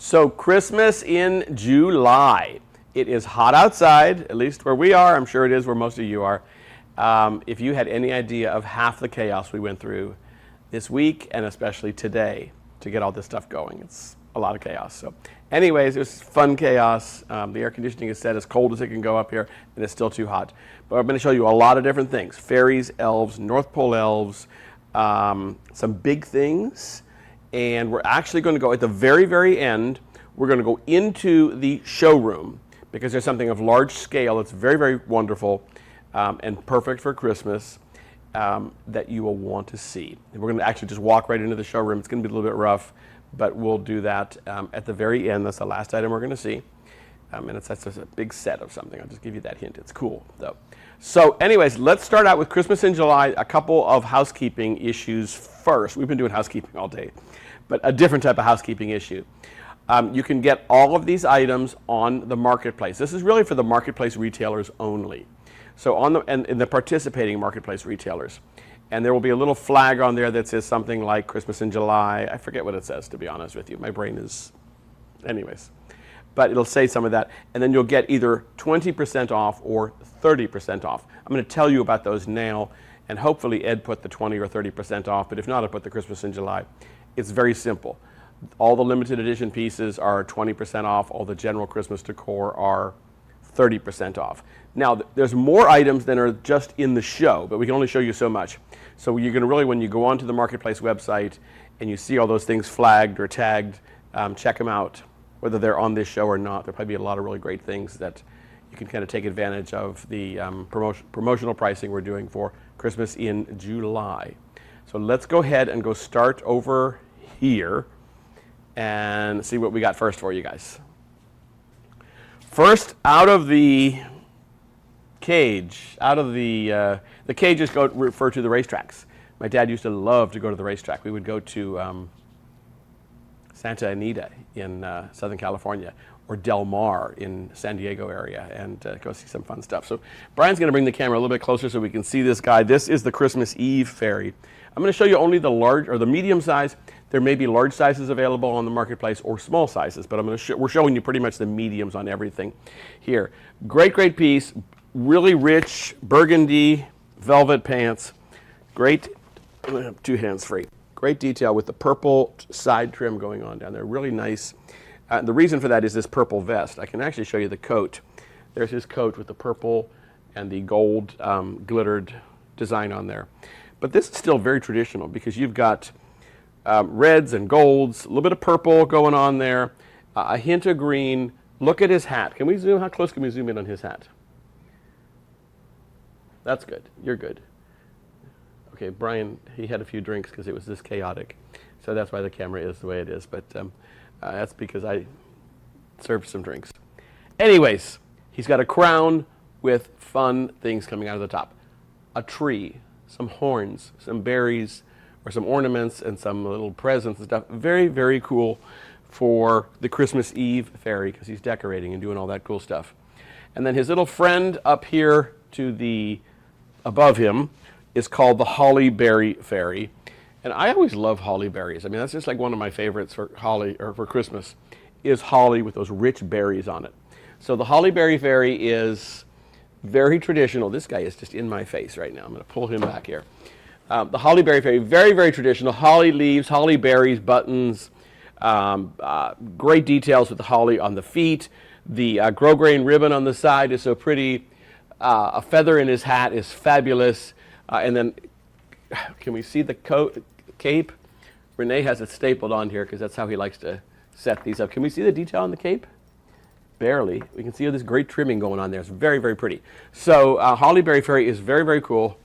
So Christmas in July. It is hot outside, at least where we are. I'm sure it is where most of you are. If you had any idea of half the chaos we went through this week, and especially today, to get all this stuff going, it's a lot of chaos. So anyways, it was fun chaos. The air conditioning is set as cold as it can go up here, and it's still too hot. But I'm going to show you a lot of different things. Fairies, elves, North Pole elves, some big things. And we're actually going to go at the very, very end. We're going to go into the showroom because there's something of large scale. It's very, very wonderful and perfect for Christmas that you will want to see. And we're going to actually just walk right into the showroom. It's going to be a little bit rough, but we'll do that at the very end. That's the last item we're going to see. And that's just a big set of something. I'll just give you that hint. It's cool, though. So anyways, let's start out with Christmas in July. A couple of housekeeping issues first. We've been doing housekeeping all day, but a different type of housekeeping issue. You can get all of these items on the marketplace. This is really for the marketplace retailers only. So on the participating marketplace retailers. And there will be a little flag on there that says something like Christmas in July. I forget what it says, to be honest with you. My brain is, anyways. But it'll say some of that. And then you'll get either 20% off or 30% off. I'm going to tell you about those now. And hopefully Ed put the 20 or 30% off. But if not, I'll put the Christmas in July. It's very simple. All the limited edition pieces are 20% off. All the general Christmas decor are 30% off. Now, there's more items than are just in the show, but we can only show you so much. So you're going to really, when you go onto the Marketplace website and you see all those things flagged or tagged, check them out, whether they're on this show or not. There'll probably be a lot of really great things that you can kind of take advantage of the promotional pricing we're doing for Christmas in July. So let's go ahead and go start over here and see what we got first for you guys. First, out of the cage, the cages refer to the racetracks. My dad used to love to go to the racetrack. We would go to Santa Anita in Southern California, or Del Mar in San Diego area, and go see some fun stuff. So Brian's going to bring the camera a little bit closer so we can see this guy. This is the Christmas Eve fairy. I'm going to show you only the large or the medium size. There may be large sizes available on the marketplace or small sizes, but we're showing you pretty much the mediums on everything here. Great, great piece. Really rich burgundy velvet pants. Great, I'm going to have two hands free. Great detail with the purple side trim going on down there. Really nice. The reason for that is this purple vest. I can actually show you the coat. There's his coat with the purple and the gold glittered design on there. But this is still very traditional because you've got reds and golds, a little bit of purple going on there, a hint of green. Look at his hat. Can we zoom? How close can we zoom in on his hat? That's good. You're good. Okay, Brian, he had a few drinks because it was this chaotic. So that's why the camera is the way it is. But that's because I served some drinks. Anyways, he's got a crown with fun things coming out of the top. A tree, some horns, some berries, or some ornaments, and some little presents and stuff. Very, very cool for the Christmas Eve fairy because he's decorating and doing all that cool stuff. And then his little friend up here to the above him is called the Holly Berry Fairy. And I always love holly berries. I mean, that's just like one of my favorites for holly or for Christmas is holly with those rich berries on it. So the Holly Berry Fairy is very traditional. This guy is just in my face right now. I'm going to pull him back here. The Holly Berry Fairy, very, very traditional. Holly leaves, holly berries, buttons, great details with the holly on the feet. The grosgrain ribbon on the side is so pretty. A feather in his hat is fabulous. And then, can we see the cape? Renee has it stapled on here because that's how he likes to set these up. Can we see the detail on the cape? Barely. We can see all this great trimming going on there. It's very, very pretty. So Holly Berry Fairy is very, very cool.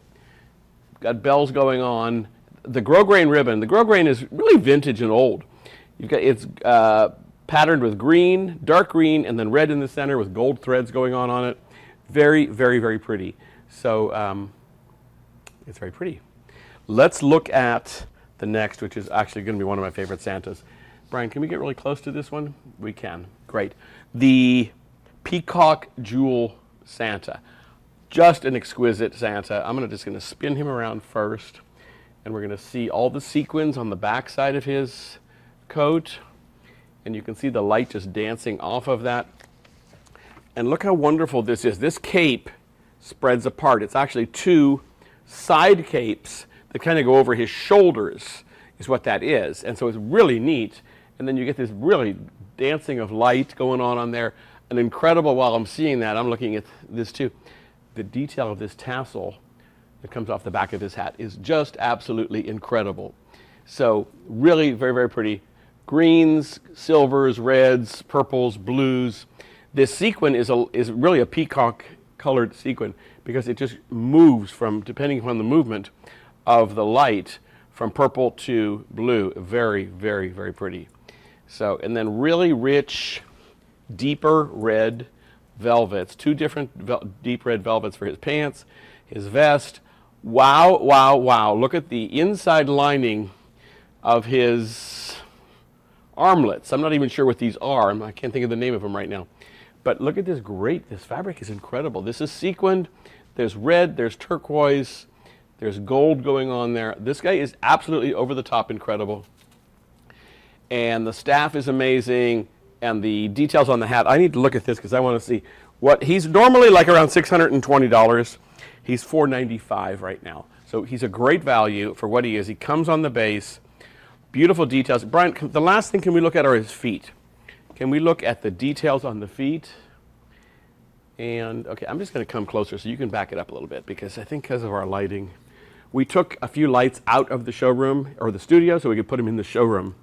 Got bells going on. The grosgrain ribbon. The grosgrain is really vintage and old. It's patterned with green, dark green, and then red in the center with gold threads going on it. Very, very, very pretty. So it's very pretty. Let's look at the next, which is actually going to be one of my favorite Santas. Brian, can we get really close to this one? We can. Great. The Peacock Jewel Santa. Just an exquisite Santa. I'm just going to spin him around first, and we're going to see all the sequins on the back side of his coat. and you can see the light just dancing off of that. And look how wonderful this is. This cape spreads apart. It's actually two side capes that kind of go over his shoulders is what that is. And so it's really neat. And then you get this really dancing of light going on there. An incredible, while I'm seeing that, I'm looking at this too. The detail of this tassel that comes off the back of his hat is just absolutely incredible. So really very, very pretty. Greens, silvers, reds, purples, blues. This sequin is really a peacock colored sequin because it just moves from, depending upon the movement of the light, from purple to blue. Very, very, very pretty. So, and then really rich, deeper red velvets. Two different deep red velvets for his pants, his vest. Wow, wow, wow. Look at the inside lining of his armlets. I'm not even sure what these are. I can't think of the name of them right now. But look at this this fabric is incredible. This is sequined. There's red, there's turquoise, there's gold going on there. This guy is absolutely over the top incredible. And the staff is amazing. And the details on the hat, I need to look at this because I want to see what he's normally like around $620. He's $495 right now. So he's a great value for what he is. He comes on the base, beautiful details. Brian, the last thing can we look at are his feet. Can we look at the details on the feet? And, okay, I'm just going to come closer so you can back it up a little bit because I think because of our lighting, we took a few lights out of the showroom or the studio so we could put them in the showroom.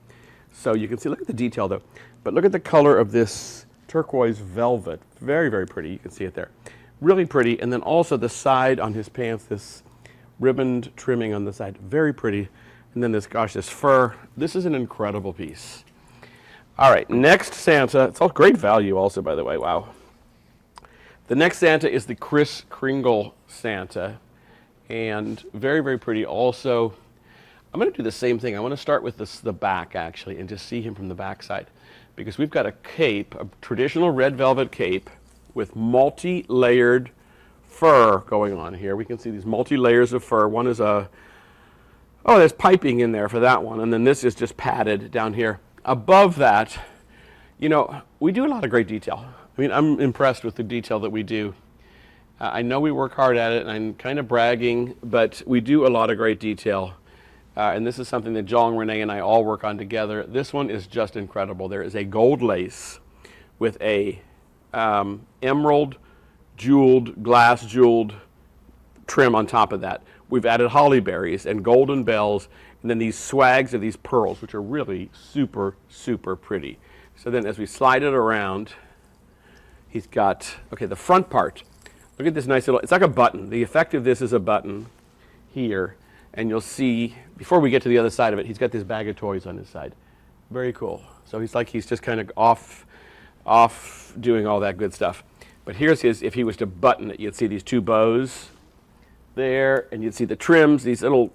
So you can see, look at the detail though, but look at the color of this turquoise velvet. Very, very pretty. You can see it there. Really pretty. And then also the side on his pants, this ribboned trimming on the side. Very pretty. And then this, gosh, this fur. This is an incredible piece. All right, next Santa. It's all great value also, by the way. Wow. The next Santa is the Kris Kringle Santa. And very, very pretty also. I'm going to do the same thing. I want to start with the back, actually, and just see him from the back side. Because we've got a cape, a traditional red velvet cape with multi-layered fur going on here. We can see these multi-layers of fur. One is there's piping in there for that one. And then this is just padded down here. Above that, you know, we do a lot of great detail. I mean, I'm impressed with the detail that we do. I know we work hard at it, and I'm kind of bragging, but we do a lot of great detail. And this is something that John, Renee, and I all work on together. This one is just incredible. There is a gold lace with a emerald jeweled, glass jeweled trim on top of that. We've added holly berries and golden bells, and then these swags of these pearls, which are really super, super pretty. So then as we slide it around, he's got, okay, the front part. Look at this nice little, it's like a button. The effect of this is a button here. And you'll see, before we get to the other side of it, he's got this bag of toys on his side. Very cool. So he's just kind of off doing all that good stuff. But here's his, if he was to button it, you'd see these two bows there, and you'd see the trims, these little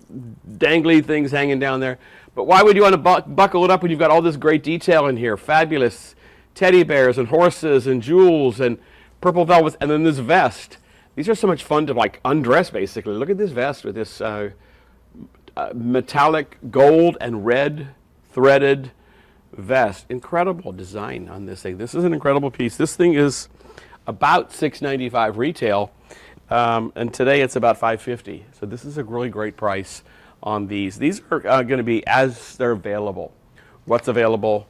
dangly things hanging down there. But why would you want to buckle it up when you've got all this great detail in here? Fabulous teddy bears and horses and jewels and purple velvets, and then this vest. These are so much fun to like undress, basically. Look at this vest with this metallic gold and red threaded vest. Incredible design on this thing. This is an incredible piece. This thing is about $695 retail, and today it's about $550. So this is a really great price on these. These are going to be as they're available. What's available?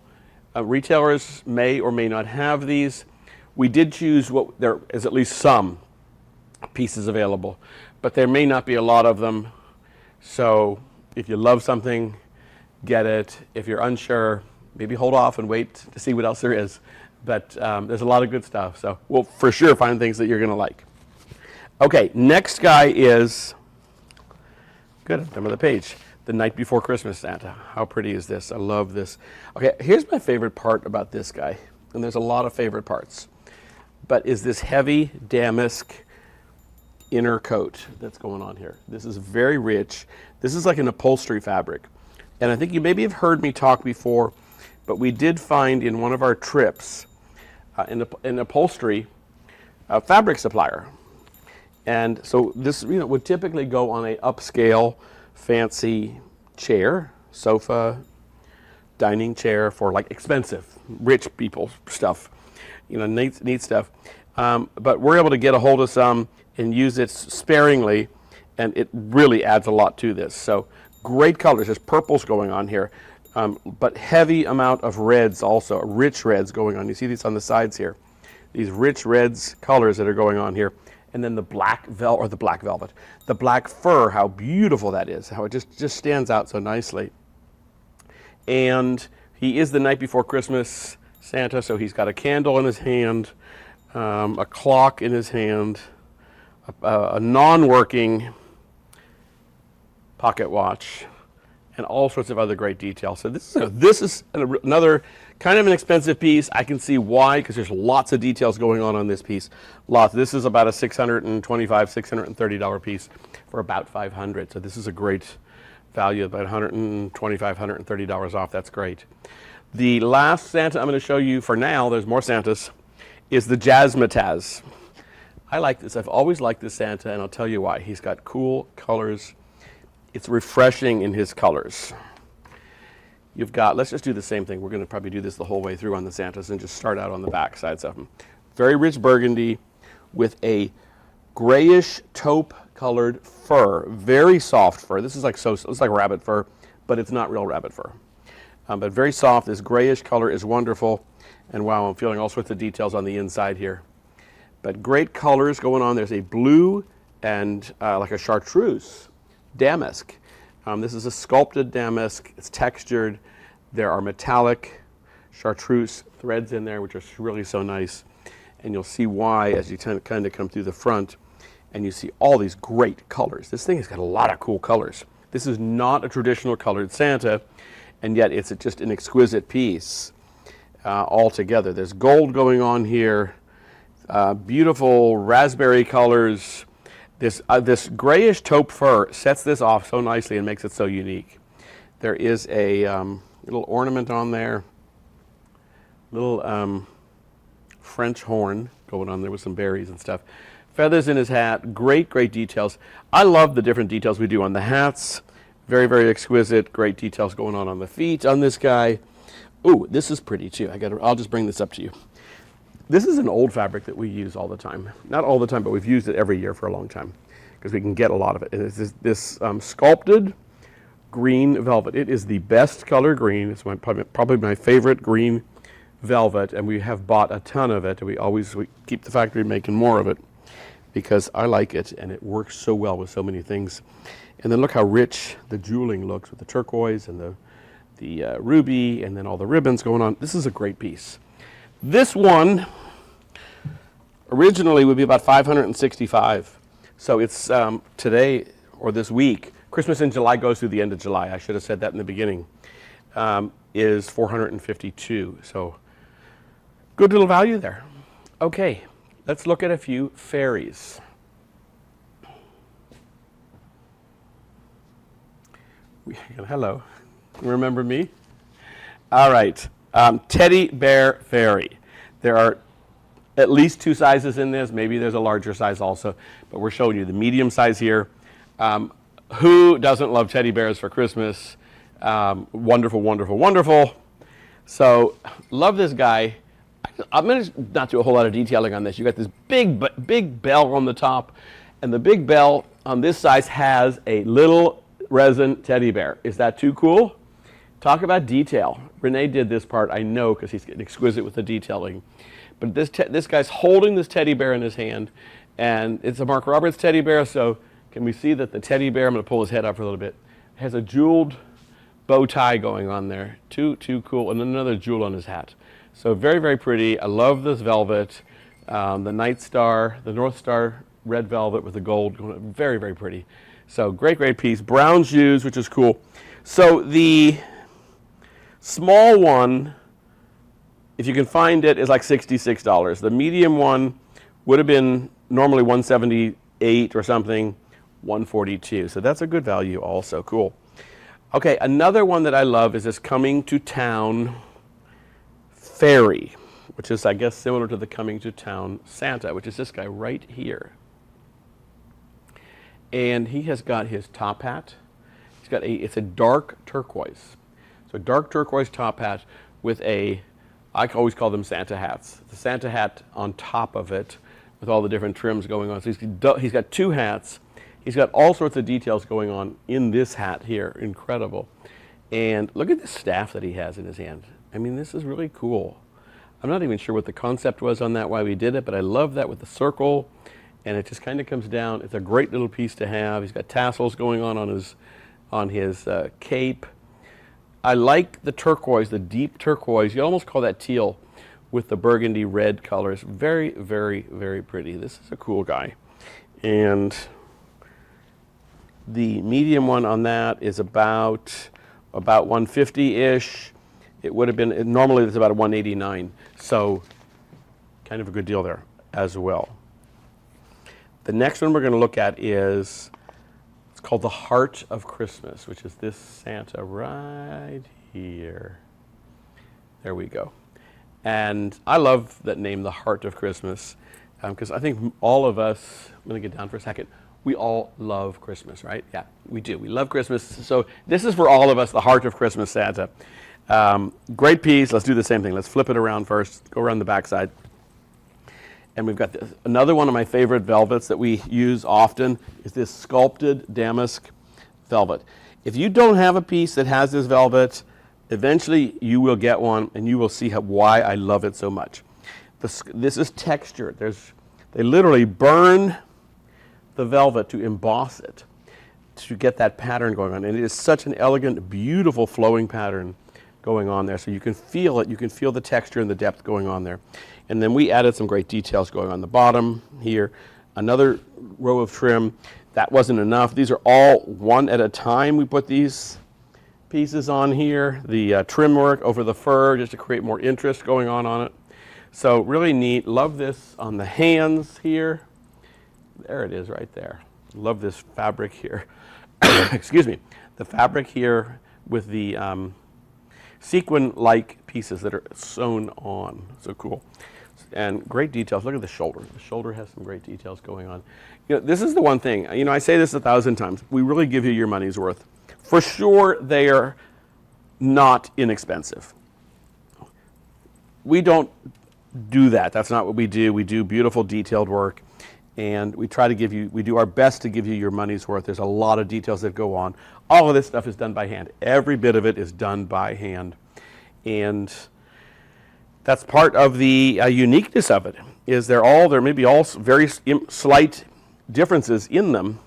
Retailers may or may not have these. We did choose what there is at least some pieces available, but there may not be a lot of them. So if you love something, get it. If you're unsure, maybe hold off and wait to see what else there is. But there's a lot of good stuff. So we'll for sure find things that you're going to like. Okay, next guy is, good, I'm done with the page. The Night Before Christmas Santa. How pretty is this? I love this. Okay, here's my favorite part about this guy. And there's a lot of favorite parts. But is this heavy damask inner coat that's going on here. This is very rich. This is like an upholstery fabric. And I think you maybe have heard me talk before, but we did find in one of our trips an upholstery fabric supplier. And so this would typically go on a upscale fancy chair, sofa, dining chair for like expensive, rich people stuff, you know, neat stuff. But we're able to get a hold of some and use it sparingly, and it really adds a lot to this. So great colors. There's purples going on here, but heavy amount of reds also, rich reds going on. You see these on the sides here, these rich reds colors that are going on here. And then the black velvet, the black fur, how beautiful that is, how it just stands out so nicely. And he is the night before Christmas Santa, so he's got a candle in his hand, a clock in his hand, a non-working pocket watch, and all sorts of other great details. So this is another kind of an expensive piece. I can see why, because there's lots of details going on this piece. Lots. This is about a $625, $630 piece for about $500. So this is a great value, about $125, $130 off. That's great. The last Santa I'm going to show you for now, there's more Santas, is the Jazzmatazz. I like this. I've always liked this Santa, and I'll tell you why. He's got cool colors. It's refreshing in his colors. You've got, let's just do the same thing. We're going to probably do this the whole way through on the Santas and just start out on the back sides of them. Very rich burgundy with a grayish taupe colored fur, very soft fur. This is it's like rabbit fur, but it's not real rabbit fur. But very soft. This grayish color is wonderful. And wow, I'm feeling all sorts of details on the inside here. But great colors going on. There's a blue and like a chartreuse damask. This is a sculpted damask. It's textured. There are metallic chartreuse threads in there, which are really so nice. And you'll see why as you kind of come through the front, and you see all these great colors. This thing has got a lot of cool colors. This is not a traditional colored Santa, and yet it's just an exquisite piece altogether. There's gold going on here, beautiful raspberry colors. This grayish taupe fur sets this off so nicely and makes it so unique. There is a little ornament on there, little French horn going on there with some berries and stuff. Feathers in his hat, great details. I love the different details we do on the hats. Very, very exquisite, great details going on the feet on this guy. Ooh, this is pretty too. I'll just bring this up to you. This is an old fabric that we use all the time. Not all the time, but we've used it every year for a long time because we can get a lot of it. And it's this sculpted green velvet. It is the best color green. It's probably my favorite green velvet, and we have bought a ton of it. We keep the factory making more of it because I like it, and it works so well with so many things. And then look how rich the jeweling looks with the turquoise and the ruby, and then all the ribbons going on. This is a great piece. This one originally would be about $565. So it's today or this week. Christmas in July goes through the end of July. I should have said that in the beginning. Is $452. So good little value there. Okay, let's look at a few fairies. Hello, remember me? All right. Teddy bear fairy. There are at least two sizes in this. Maybe there's a larger size also, but we're showing you the medium size here. Who doesn't love teddy bears for Christmas? Wonderful, wonderful, wonderful. So love this guy. I'm going to not do a whole lot of detailing on this. You got this big bell on the top, and the big bell on this size has a little resin teddy bear. Is that too cool? Talk about detail. Renee did this part, I know, because he's exquisite with the detailing. But this guy's holding this teddy bear in his hand, and it's a Mark Roberts teddy bear, so can we see that the teddy bear, I'm going to pull his head up for a little bit, has a jeweled bow tie going on there. Too cool, and another jewel on his hat. So very, very pretty. I love this velvet. The Night Star, the North Star red velvet with the gold, very, very pretty. So great piece. Brown shoes, which is cool. So the small one, if you can find it, is like $66. The medium one would have been normally $178 or something, $142. So that's a good value also. Cool. Okay, another one that I love is this Coming to Town fairy, which is, I guess, similar to the Coming to Town Santa, which is this guy right here. And he has got his top hat. It's a dark turquoise. So So dark turquoise top hat with I always call them Santa hats. The Santa hat on top of it with all the different trims going on. So he's got 2 hats. He's got all sorts of details going on in this hat here. Incredible. And look at the staff that he has in his hand. I mean, this is really cool. I'm not even sure what the concept was on that, why we did it, but I love that with the circle. And it just kind of comes down. It's a great little piece to have. He's got tassels going on his cape. I like the turquoise, the deep turquoise. You almost call that teal with the burgundy red colors. Very, very, very pretty. This is a cool guy. And the medium one on that is about 150-ish. It would have been, normally it's about a 189. So kind of a good deal there as well. The next one we're going to look at is, it's called the Heart of Christmas, which is this Santa right here. There we go. And I love that name, the Heart of Christmas, because I think all of us, I'm going to get down for a second, we all love Christmas, right? Yeah, we do. We love Christmas. So this is for all of us, the Heart of Christmas Santa. Great piece. Let's do the same thing. Let's flip it around first, go around the backside. And we've got this. Another one of my favorite velvets that we use often is this sculpted damask velvet. If you don't have a piece that has this velvet, eventually you will get one and you will see why I love it so much. This is textured. They literally burn the velvet to emboss it, to get that pattern going on. And it is such an elegant, beautiful flowing pattern going on there. So you can feel it. You can feel the texture and the depth going on there. And then we added some great details going on the bottom here. Another row of trim. That wasn't enough. These are all one at a time. We put these pieces on here. The trim work over the fur just to create more interest going on it. So really neat. Love this on the hands here. There it is right there. Love this fabric here. Excuse me. The fabric here with the sequin-like pieces that are sewn on. So cool. And great details. Look at the shoulder. The shoulder has some great details going on. You know, this is the one thing. You know, I say this 1,000 times. We really give you your money's worth. For sure, they are not inexpensive. We don't do that. That's not what we do. We do beautiful, detailed work. And we try to give you, we do our best to give you your money's worth. There's a lot of details that go on. All of this stuff is done by hand. Every bit of it is done by hand. And that's part of the uniqueness of it, is there may be all very slight differences in them.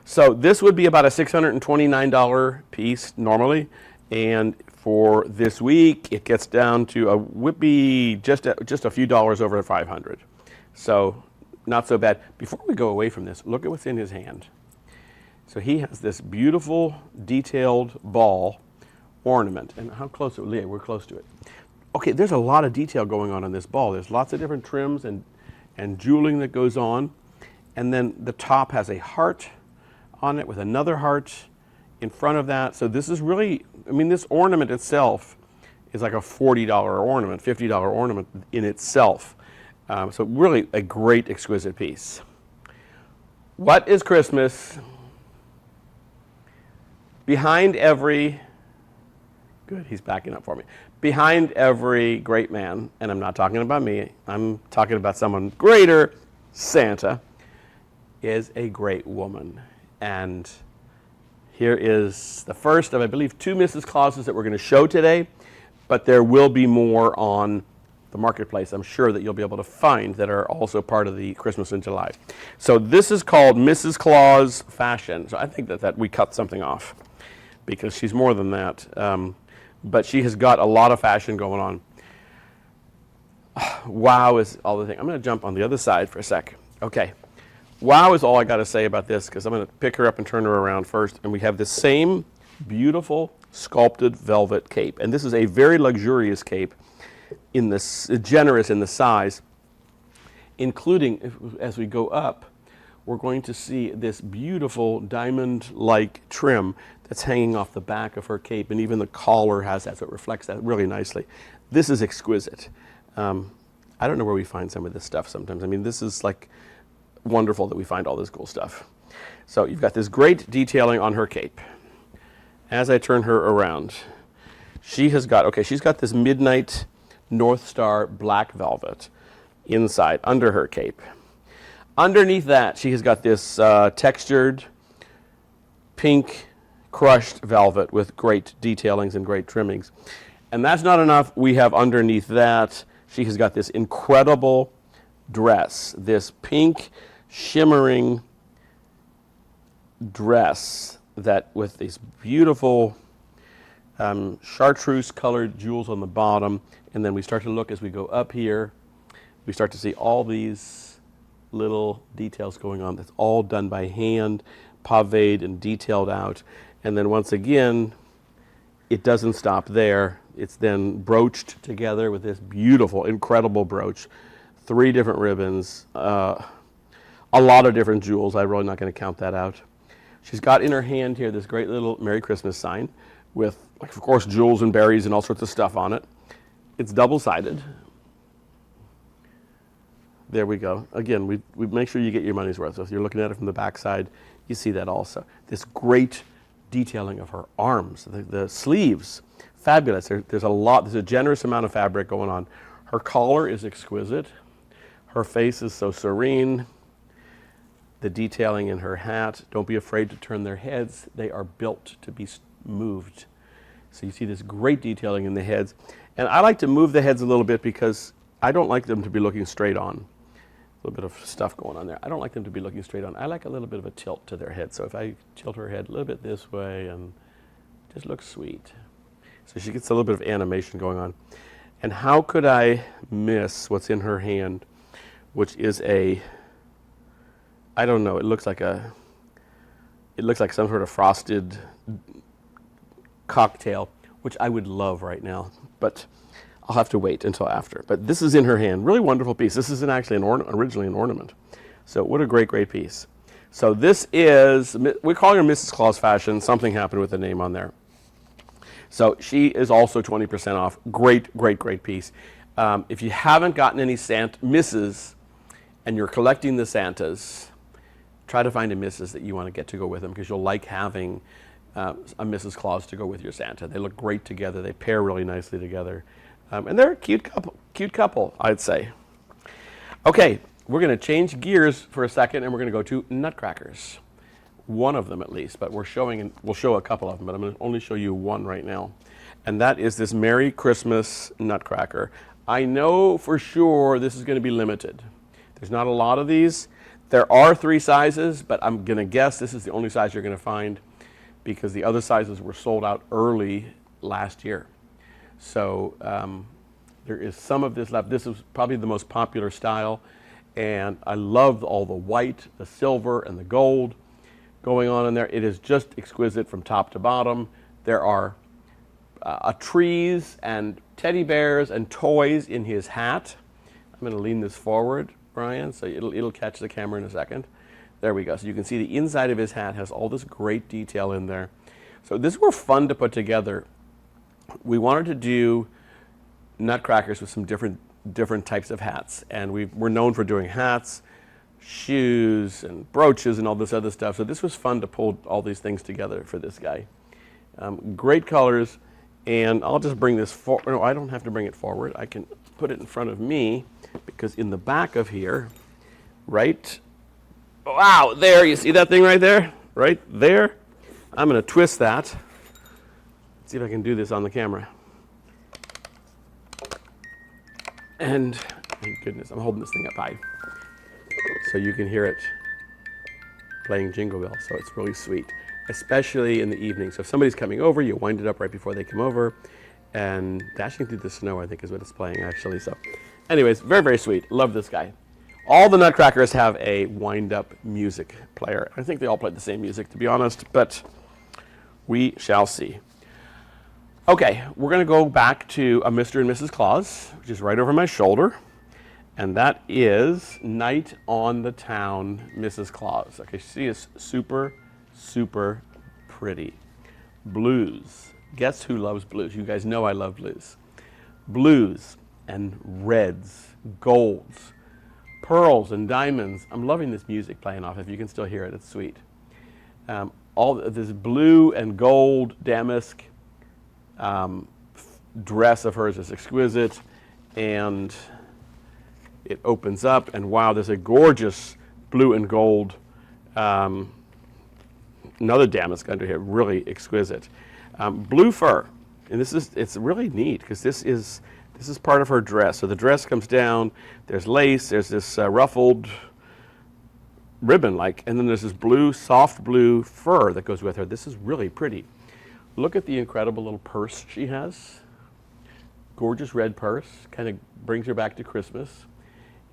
So this would be about a $629 piece normally. And for this week, it gets down to would be just a few dollars over 500. So not so bad. Before we go away from this, look at what's in his hand. So he has this beautiful detailed ball ornament. And how close are we? Leah, we're close to it. Okay, there's a lot of detail going on this ball. There's lots of different trims and jeweling that goes on. And then the top has a heart on it with another heart in front of that. So this is really, I mean, this ornament itself is like a $40 ornament, $50 ornament in itself. So really a great, exquisite piece. What is Christmas? Behind every, good, he's backing up for me. Behind every great man, and I'm not talking about me, I'm talking about someone greater, Santa, is a great woman. And here is the first of, I believe, 2 Mrs. Clauses that we're going to show today, but there will be more on the marketplace, I'm sure, that you'll be able to find that are also part of the Christmas in July. So this is called Mrs. Claus Fashion. So I think that we cut something off because she's more than that. But she has got a lot of fashion going on. Wow is all the thing. I'm going to jump on the other side for a sec. Okay. Wow is all I got to say about this, because I'm going to pick her up and turn her around first. And we have the same beautiful sculpted velvet cape. And this is a very luxurious cape, generous in the size, including, as we go up, we're going to see this beautiful diamond-like trim that's hanging off the back of her cape, and even the collar has that, so it reflects that really nicely. This is exquisite. I don't know where we find some of this stuff sometimes. I mean, this is like wonderful that we find all this cool stuff. So you've got this great detailing on her cape. As I turn her around, she's got this midnight North Star black velvet inside, under her cape. Underneath that, she has got this textured pink crushed velvet with great detailings and great trimmings. And that's not enough. We have underneath that, she has got this incredible dress, this pink shimmering dress that with these beautiful chartreuse colored jewels on the bottom. And then we start to look as we go up here, we start to see all these little details going on. That's all done by hand, paved and detailed out. And then once again, it doesn't stop there. It's then broached together with this beautiful, incredible brooch. 3 different ribbons, a lot of different jewels. I'm really not going to count that out. She's got in her hand here this great little Merry Christmas sign with, like, of course, jewels and berries and all sorts of stuff on it. It's double-sided. There we go. Again, we make sure you get your money's worth. So if you're looking at it from the back side, you see that also. This great detailing of her arms, the sleeves, fabulous. There's a generous amount of fabric going on. Her collar is exquisite. Her face is so serene. The detailing in her hat, don't be afraid to turn their heads. They are built to be moved. So you see this great detailing in the heads. And I like to move the heads a little bit because I don't like them to be looking straight on. A little bit of stuff going on there. I don't like them to be looking straight on. I like a little bit of a tilt to their head. So if I tilt her head a little bit this way and just looks sweet. So she gets a little bit of animation going on. And how could I miss what's in her hand, which is I don't know, it looks like some sort of frosted cocktail, which I would love right now, but I'll have to wait until after. But this is in her hand. Really wonderful piece. This isn't actually originally an ornament. So what a great, great piece. So this is, we call her Mrs. Claus Fashion. Something happened with the name on there. So she is also 20% off. Great, great, great piece. If you haven't gotten any Misses and you're collecting the Santas, try to find a Mrs. that you want to get to go with them because you'll like having a Mrs. Claus to go with your Santa. They look great together. They pair really nicely together. And they're a cute couple, I'd say. Okay, we're going to change gears for a second, and we're going to go to Nutcrackers. One of them at least, but we'll show a couple of them, but I'm going to only show you one right now. And that is this Merry Christmas Nutcracker. I know for sure this is going to be limited. There's not a lot of these. There are 3 sizes, but I'm going to guess this is the only size you're going to find because the other sizes were sold out early last year. So there is some of this left. This is probably the most popular style, and I love all the white, the silver, and the gold going on in there. It is just exquisite from top to bottom. There are trees and teddy bears and toys in his hat. I'm going to lean this forward, Brian, so it'll catch the camera in a second. There we go. So you can see the inside of his hat has all this great detail in there. So these were fun to put together. We wanted to do Nutcrackers with some different types of hats, and we're known for doing hats, shoes, and brooches, and all this other stuff. So this was fun to pull all these things together for this guy. Great colors, and I'll just bring this forward. No, I don't have to bring it forward. I can put it in front of me because in the back of here, right? Wow, there, you see that thing right there? Right there? I'm going to twist that. See if I can do this on the camera. And, thank goodness, I'm holding this thing up high so you can hear it playing Jingle Bells, so it's really sweet, especially in the evening. So if somebody's coming over, you wind it up right before they come over, and Dashing Through the Snow, I think, is what it's playing, actually. So anyways, very, very sweet. Love this guy. All the Nutcrackers have a wind-up music player. I think they all play the same music, to be honest, but we shall see. Okay, we're going to go back to a Mr. and Mrs. Claus, which is right over my shoulder, and that is Night on the Town Mrs. Claus. Okay, she is super, super pretty. Blues. Guess who loves blues? You guys know I love blues. Blues and reds, golds, pearls and diamonds. I'm loving this music playing off. If you can still hear it, it's sweet. All this blue and gold damask dress of hers is exquisite, and it opens up, and wow, there's a gorgeous blue and gold, another damask under here, really exquisite. Blue fur, and it's really neat because this is part of her dress. So the dress comes down, there's lace, there's this ruffled ribbon and then there's this blue, soft blue fur that goes with her. This is really pretty. Look at the incredible little purse she has. Gorgeous red purse, kind of brings her back to Christmas.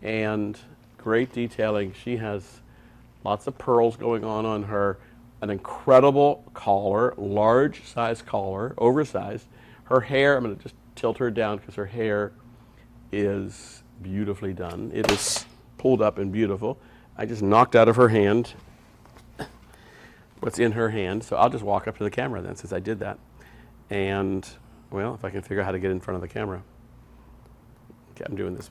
And great detailing. She has lots of pearls going on her. An incredible collar, large size collar, oversized. Her hair, I'm going to just tilt her down because her hair is beautifully done. It is pulled up and beautiful. I just knocked out of her hand what's in her hand. So I'll just walk up to the camera then since I did that. And, well, if I can figure out how to get in front of the camera. Okay, I'm doing this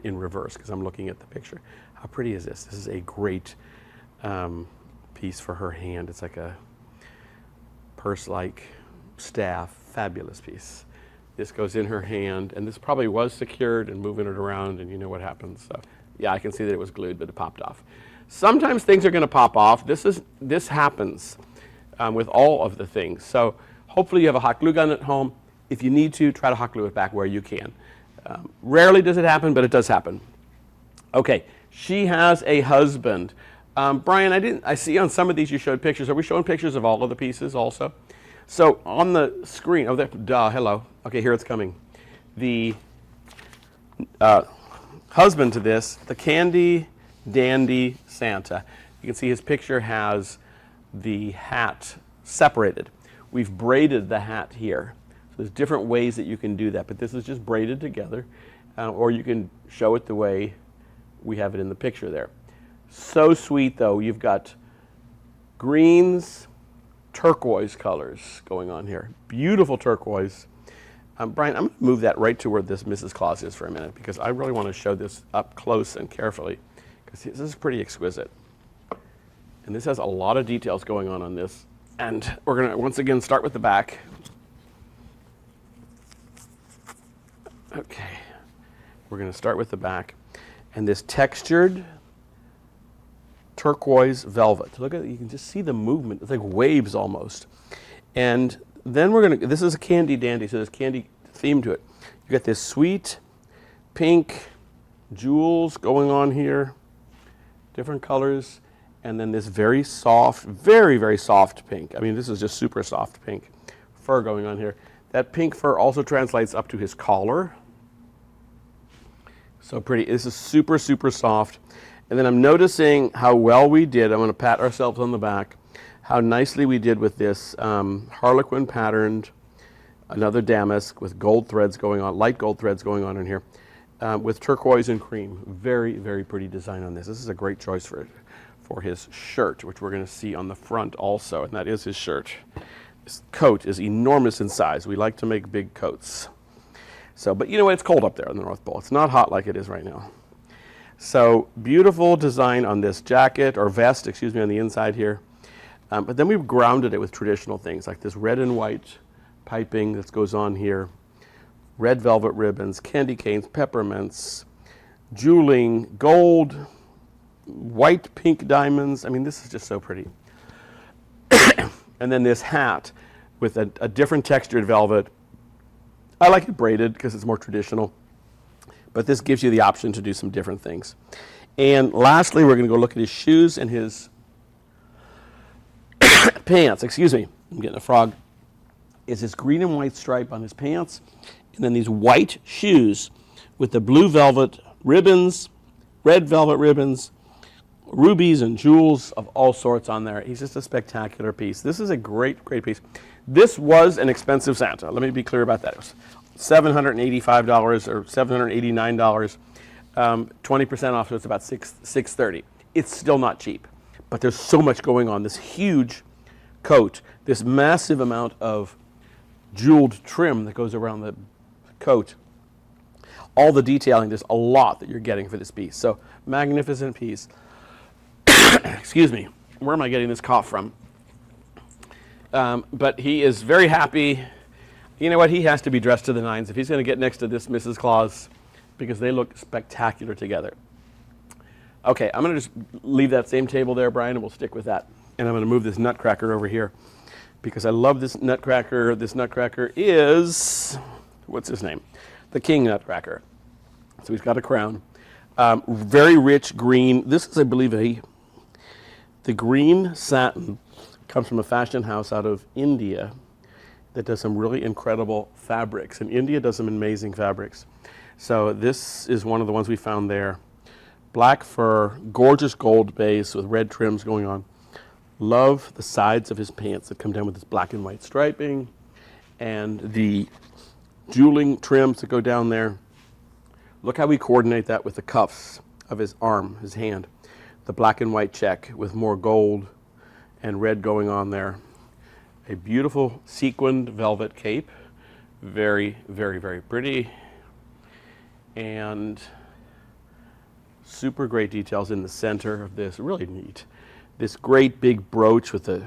in reverse because I'm looking at the picture. How pretty is this? This is a great piece for her hand. It's like a purse-like staff, fabulous piece. This goes in her hand, and this probably was secured and moving it around, and you know what happens. So, yeah, I can see that it was glued, but it popped off. Sometimes things are going to pop off. This happens with all of the things. So hopefully you have a hot glue gun at home. If you need to, try to hot glue it back where you can. Rarely does it happen, but it does happen. Okay, she has a husband. Brian, I see on some of these you showed pictures. Are we showing pictures of all of the pieces also? So on the screen, oh, hello. Okay, here it's coming. The husband to this, the Candy Dandy Santa. You can see his picture has the hat separated. We've braided the hat here. So there's different ways that you can do that, but this is just braided together, or you can show it the way we have it in the picture there. So sweet though. You've got greens, turquoise colors going on here. Beautiful turquoise. Brian, I'm going to move that right to where this Mrs. Claus is for a minute because I really want to show this up close and carefully because this is pretty exquisite. And this has a lot of details going on this. And we're going to once again start with the back. Okay. We're going to start with the back. And this textured turquoise velvet. Look at it, you can just see the movement. It's like waves almost. And then we're going to, this is a candy dandy, so there's candy theme to it. You got this sweet pink jewels going on here, different colors, and then this very soft, very, very soft pink. I mean, this is just super soft pink fur going on here. That pink fur also translates up to his collar. So pretty. This is super, super soft. And then I'm noticing how well we did. I'm going to pat ourselves on the back. How nicely we did with this harlequin patterned, another damask with gold threads going on, light gold threads going on in here, with turquoise and cream. Very, very pretty design on this. This is a great choice for his shirt, which we're going to see on the front also, and that is his shirt. This coat is enormous in size. We like to make big coats. So, but you know what? It's cold up there in the North Pole. It's not hot like it is right now. So beautiful design on this jacket, or vest, excuse me, on the inside here. But then we've grounded it with traditional things like this red and white piping that goes on here, red velvet ribbons, candy canes, peppermints, jeweling, gold, white pink diamonds. I mean, this is just so pretty. And then this hat with a different textured velvet. I like it braided because it's more traditional. But this gives you the option to do some different things. And lastly, we're going to go look at his shoes and his pants. Excuse me, I'm getting a frog. Is this green and white stripe on his pants, and then these white shoes with the blue velvet ribbons, red velvet ribbons, rubies and jewels of all sorts on there. He's just a spectacular piece. This is a great, great piece. This was an expensive Santa. Let me be clear about that. It was $785 or $789, 20% off, so it's about $630. It's still not cheap, but there's so much going on. This huge coat, this massive amount of jeweled trim that goes around the coat, all the detailing, there's a lot that you're getting for this piece. So magnificent piece. Excuse me, where am I getting this cough from? But he is very happy. You know what? He has to be dressed to the nines if he's going to get next to this Mrs. Claus, because they look spectacular together. Okay, I'm going to just leave that same table there, Brian, and we'll stick with that. And I'm going to move this Nutcracker over here because I love this Nutcracker. This Nutcracker is, what's his name? The King Nutcracker. So he's got a crown. Very rich green. This is, I believe, the green satin comes from a fashion house out of India that does some really incredible fabrics. And India does some amazing fabrics. So this is one of the ones we found there. Black fur, gorgeous gold base with red trims going on. Love the sides of his pants that come down with this black and white striping and the jeweling trims that go down there. Look how we coordinate that with the cuffs of his arm, his hand. The black and white check with more gold and red going on there. A beautiful sequined velvet cape. Very, very, very pretty. And super great details in the center of this. Really neat. This great big brooch with the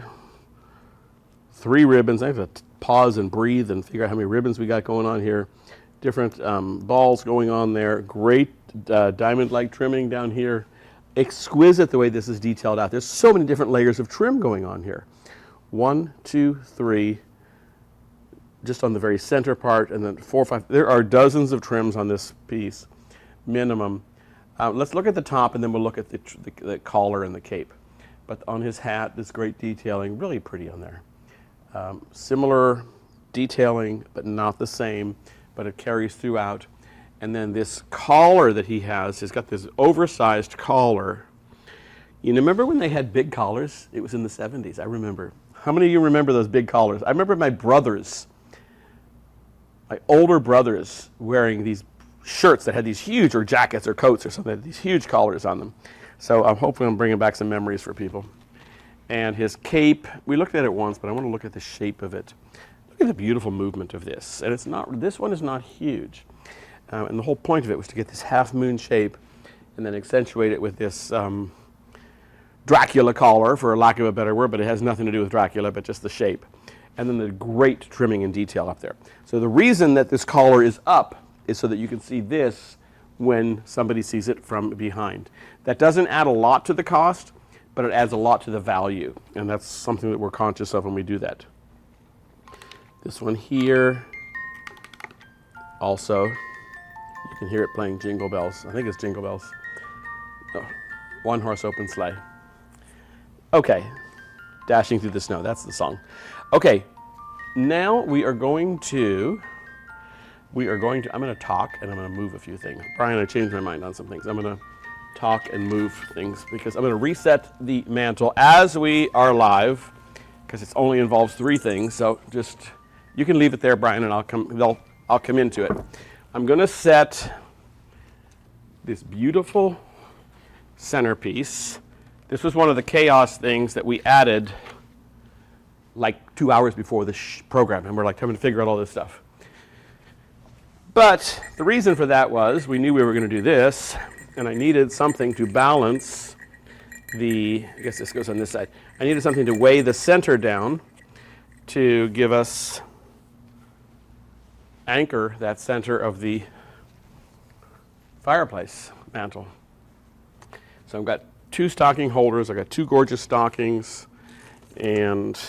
3 ribbons. I have to pause and breathe and figure out how many ribbons we got going on here. Different balls going on there. Great diamond-like trimming down here. Exquisite the way this is detailed out. There's so many different layers of trim going on here. 1, 2, 3, just on the very center part, and then 4, 5. There are dozens of trims on this piece, minimum. Let's look at the top, and then we'll look at the collar and the cape. But on his hat, this great detailing, really pretty on there. Similar detailing, but not the same, but it carries throughout. And then this collar that he has, he's got this oversized collar. You remember when they had big collars? It was in the 70s, I remember. How many of you remember those big collars? I remember my brothers, my older brothers, wearing these shirts that had these huge, or jackets or coats or something, that had these huge collars on them. So I'm hoping I'm bringing back some memories for people. And his cape, we looked at it once, but I want to look at the shape of it. Look at the beautiful movement of this. And it's not, this one is not huge. And the whole point of it was to get this half moon shape and then accentuate it with this Dracula collar, for lack of a better word, but it has nothing to do with Dracula, but just the shape. And then the great trimming and detail up there. So the reason that this collar is up is so that you can see this when somebody sees it from behind. That doesn't add a lot to the cost, but it adds a lot to the value. And that's something that we're conscious of when we do that. This one here, also, you can hear it playing Jingle Bells. I think it's Jingle Bells. Oh, One Horse Open Sleigh. Okay, Dashing Through the Snow, that's the song. Okay, now I'm going to talk and I'm going to move a few things. Brian, I changed my mind on some things. I'm going to talk and move things because I'm going to reset the mantle as we are live, because it only involves 3 things. So just, you can leave it there, Brian, and I'll come into it. I'm going to set this beautiful centerpiece. This was one of the chaos things that we added like 2 hours before the program, and we're like having to figure out all this stuff. But the reason for that was we knew we were going to do this, and I needed something to balance I guess this goes on this side. I needed something to weigh the center down to give us, anchor that center of the fireplace mantle. So I've got 2 stocking holders. I've got 2 gorgeous stockings, and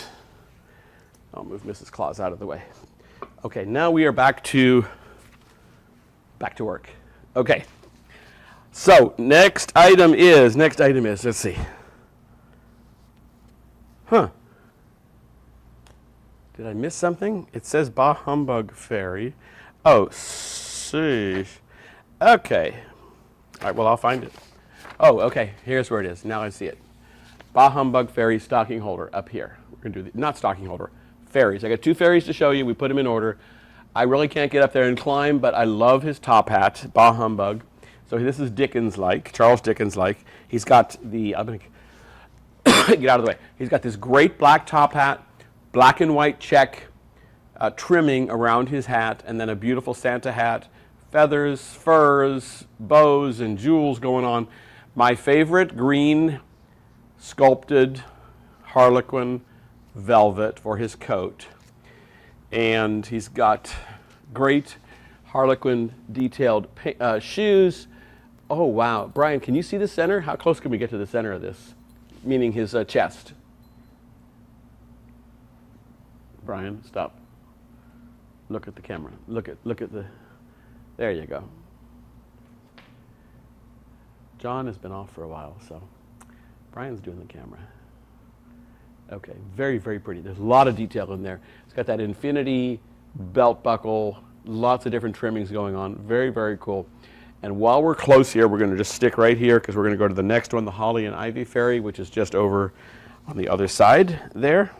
I'll move Mrs. Claus out of the way. Okay, now we are back to work. Okay. So next item is, let's see. Huh. Did I miss something? It says Bah Humbug Fairy. Oh, sheesh. Okay. All right, well, I'll find it. Oh, okay, here's where it is. Now I see it. Bah Humbug Fairy stocking holder up here. We're going to do not stocking holder, fairies. I got 2 fairies to show you. We put them in order. I really can't get up there and climb, but I love his top hat, Bah Humbug. So this is Dickens-like, Charles Dickens-like. He's got the, I'm going to get out of the way. He's got this great black top hat, black and white check trimming around his hat, and then a beautiful Santa hat, feathers, furs, bows, and jewels going on. My favorite green sculpted harlequin velvet for his coat. And he's got great harlequin detailed shoes. Oh, wow. Brian, can you see the center? How close can we get to the center of this? Meaning his chest. Brian, stop. Look at the camera. Look at the, there you go. John has been off for a while, so Brian's doing the camera. Okay, very, very pretty. There's a lot of detail in there. It's got that infinity belt buckle, lots of different trimmings going on. Very, very cool. And while we're close here, we're going to just stick right here because we're going to go to the next one, the Holly and Ivy Fairy, which is just over on the other side there.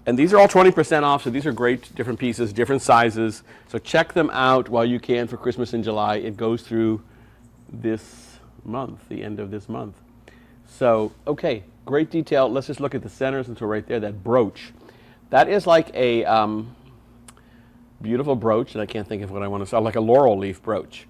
And these are all 20% off, so these are great different pieces, different sizes. So check them out while you can for Christmas in July. It goes through this month, the end of this month. So, okay, great detail. Let's just look at the center since we're right there, that brooch. That is like a beautiful brooch, and I can't think of what I want to say, like a laurel leaf brooch.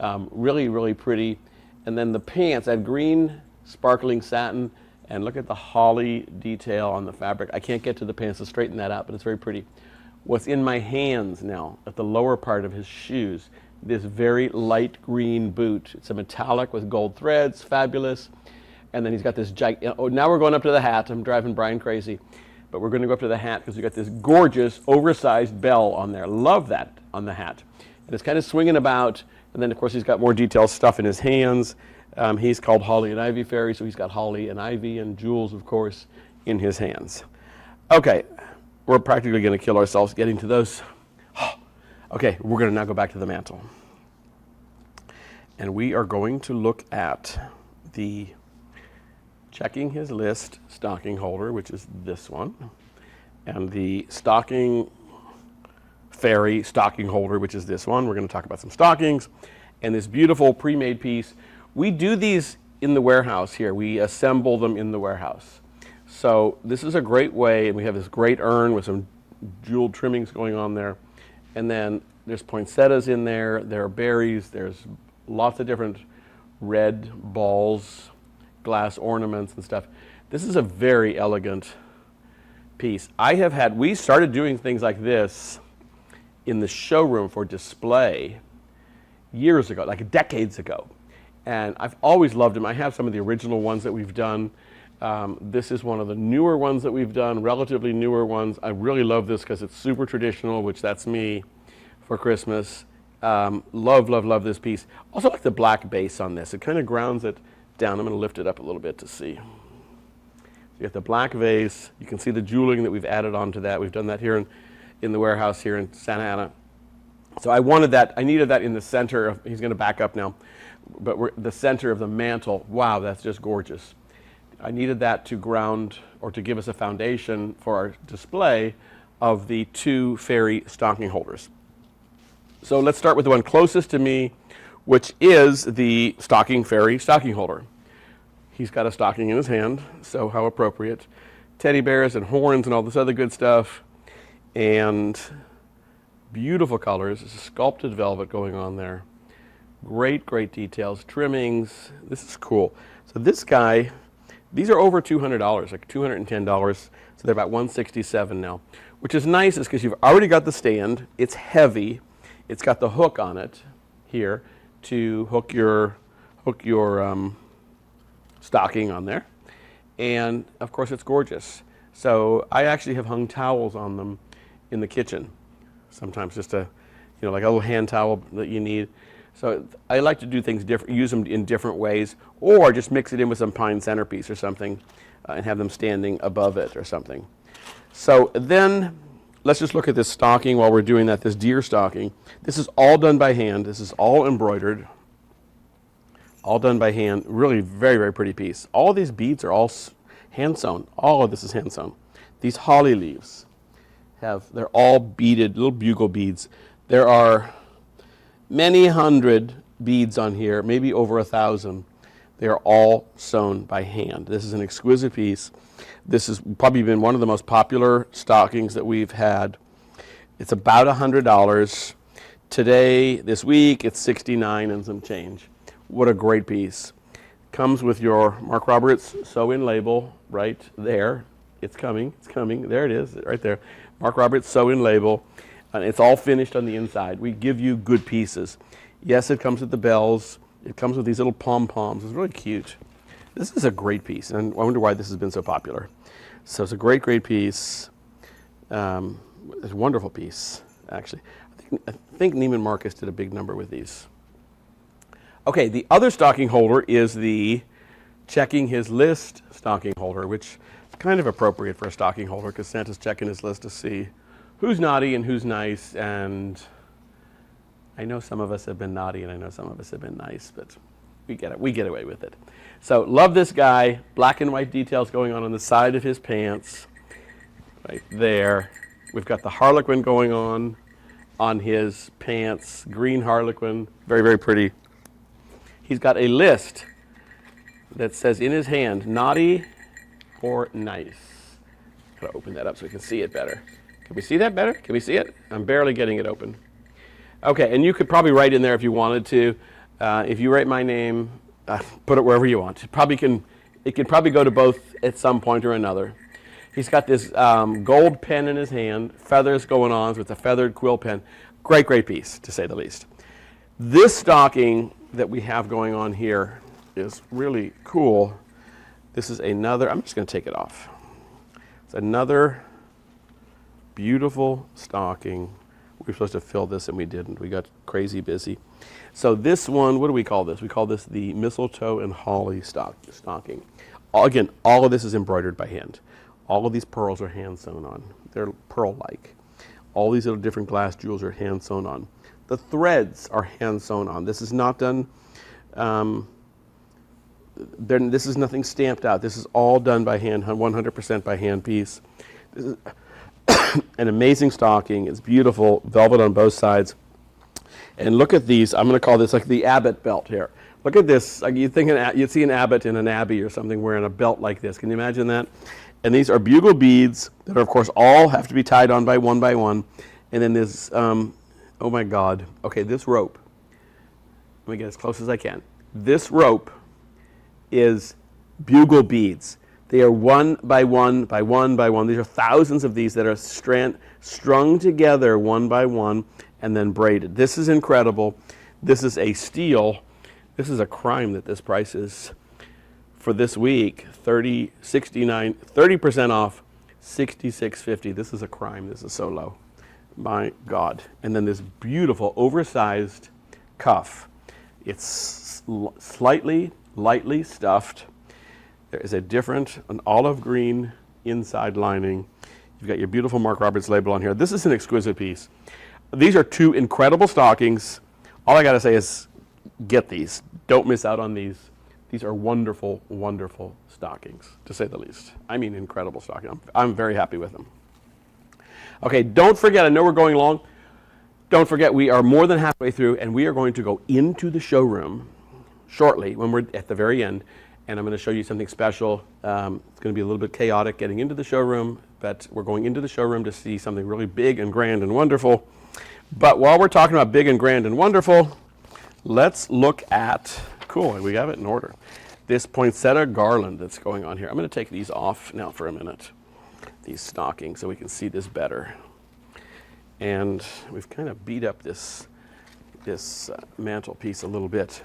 Really, really pretty. And then the pants, that green sparkling satin, and look at the holly detail on the fabric. I can't get to the pants to straighten that out, but it's very pretty. What's in my hands now, at the lower part of his shoes, this very light green boot. It's a metallic with gold threads, fabulous. And then he's got this oh, now we're going up to the hat. I'm driving Brian crazy. But we're going to go up to the hat because we've got this gorgeous oversized bell on there. Love that on the hat. And it's kind of swinging about. And then, of course, he's got more detailed stuff in his hands. He's called Holly and Ivy Fairy, so he's got holly and ivy and jewels, of course, in his hands. Okay, we're practically going to kill ourselves getting to those. Okay, we're going to now go back to the mantle. And we are going to look at the checking his list stocking holder, which is this one, and the stocking fairy stocking holder, which is this one. We're going to talk about some stockings and this beautiful pre-made piece. We do these in the warehouse here. We assemble them in the warehouse. So this is a great way, and we have this great urn with some jeweled trimmings going on there. And then there's poinsettias in there, there are berries, there's lots of different red balls, glass ornaments and stuff. This is a very elegant piece. We started doing things like this in the showroom for display years ago, like decades ago. And I've always loved them. I have some of the original ones that we've done. This is one of the newer ones that we've done, relatively newer ones. I really love this because it's super traditional, which that's me for Christmas. Love, love, love this piece. Also like the black base on this. It kind of grounds it down. I'm going to lift it up a little bit to see. So you get the black vase. You can see the jeweling that we've added onto that. We've done that here in the warehouse here in Santa Ana. So I wanted that. I needed that in the center of, he's going to back up now, but we're the center of the mantle. Wow, that's just gorgeous. I needed that to ground or to give us a foundation for our display of the two fairy stocking holders. So let's start with the one closest to me, which is the stocking fairy stocking holder. He's got a stocking in his hand, so how appropriate. Teddy bears and horns and all this other good stuff. And beautiful colors. This is sculpted velvet going on there. Great, great details. Trimmings. This is cool. So this guy, these are over $200, like $210. So they're about $167 now. Which is nice is because you've already got the stand. It's heavy. It's got the hook on it here to hook your stocking on there. And of course it's gorgeous. So I actually have hung towels on them in the kitchen. Sometimes just like a little hand towel that you need. So I like to do things different, use them in different ways, or just mix it in with some pine centerpiece or something and have them standing above it or something. So then let's just look at this stocking while we're doing that, this deer stocking. This is all done by hand. This is all embroidered, all done by hand. Really very, very pretty piece. All these beads are all hand sewn. All of this is hand sewn. These holly leaves they're all beaded, little bugle beads. There are many hundred beads on here, maybe over 1,000. They are all sewn by hand. This is an exquisite piece. This has probably been one of the most popular stockings that we've had. It's about $100. Today, this week, it's $69 and some change. What a great piece. Comes with your Mark Roberts sew-in label right there. It's coming, there it is, right there. Mark Roberts sew-in label, and it's all finished on the inside. We give you good pieces. Yes, it comes with the bells. It comes with these little pom-poms. It's really cute. This is a great piece, and I wonder why this has been so popular. So it's a great, great piece. It's a wonderful piece, actually. I think Neiman Marcus did a big number with these. Okay, the other stocking holder is the checking his list stocking holder, which is kind of appropriate for a stocking holder because Santa's checking his list to see who's naughty and who's nice. And I know some of us have been naughty and I know some of us have been nice, but we get away with it. So love this guy. Black and white details going on the side of his pants, right there. We've got the Harlequin going on his pants, green Harlequin, very, very pretty. He's got a list that says in his hand, naughty or nice. Gotta open that up so we can see it better. Can we see that better? Can we see it? I'm barely getting it open. Okay, and you could probably write in there if you wanted to. If you write my name, put it wherever you want. It can probably go to both at some point or another. He's got this gold pen in his hand, feathers going on with a feathered quill pen. Great, great piece, to say the least. This stocking that we have going on here is really cool. This is another, I'm just going to take it off. It's another beautiful stocking. We were supposed to fill this and we didn't. We got crazy busy. So this one, what do we call this? We call this the mistletoe and holly stocking. Again, all of this is embroidered by hand. All of these pearls are hand sewn on. They're pearl-like. All these little different glass jewels are hand sewn on. The threads are hand sewn on. This is not done, this is nothing stamped out. This is all done by hand, 100% by hand piece. This is an amazing stocking. It's beautiful, velvet on both sides. And look at these. I'm going to call this like the abbot belt here. Look at this. Like you'd see an abbot in an abbey or something wearing a belt like this. Can you imagine that? And these are bugle beads that are, of course, all have to be tied on by one. And then this, oh my God. Okay, this rope. Let me get as close as I can. This rope is bugle beads. They are one by one. These are thousands of these that are strung together one by one and then braided. This is incredible. This is a steal. This is a crime that this price is for this week. 30% off, $66.50. This is a crime. This is so low. My God. And then this beautiful oversized cuff. It's lightly stuffed. There is an olive green inside lining. You've got your beautiful Mark Roberts label on here. This is an exquisite piece. These are two incredible stockings. All I got to say is get these. Don't miss out on these. These are wonderful, wonderful stockings, to say the least. I mean, incredible stocking. I'm very happy with them. Okay, don't forget, I know we're going long. Don't forget, we are more than halfway through, and we are going to go into the showroom shortly when we're at the very end, and I'm going to show you something special. It's going to be a little bit chaotic getting into the showroom, but we're going into the showroom to see something really big and grand and wonderful. But while we're talking about big and grand and wonderful, let's look at, cool, we have it in order, this poinsettia garland that's going on here. I'm going to take these off now for a minute, these stockings, so we can see this better. And we've kind of beat up this mantle piece a little bit.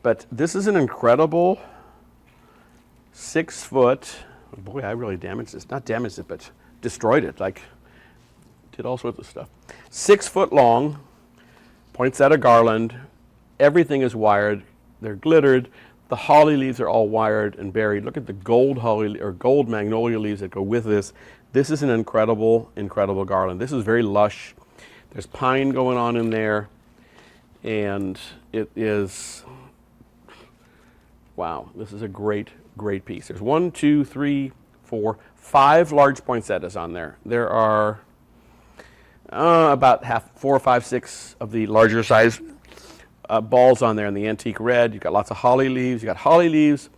But this is an incredible 6 foot, oh boy, I really damaged this. Not damaged it, but destroyed it, like did all sorts of stuff. 6 foot long poinsettia garland. Everything is wired. They're glittered. The holly leaves are all wired and buried. Look at the gold holly or gold magnolia leaves that go with this. This is an incredible, incredible garland. This is very lush. There's pine going on in there, and it is, wow, this is a great, great piece. There's 1, 2, 3, 4, 5 large poinsettias on there. There are about 4, 5, 6 of the larger size balls on there in the antique red. You've got lots of holly leaves. You've got holly leaves,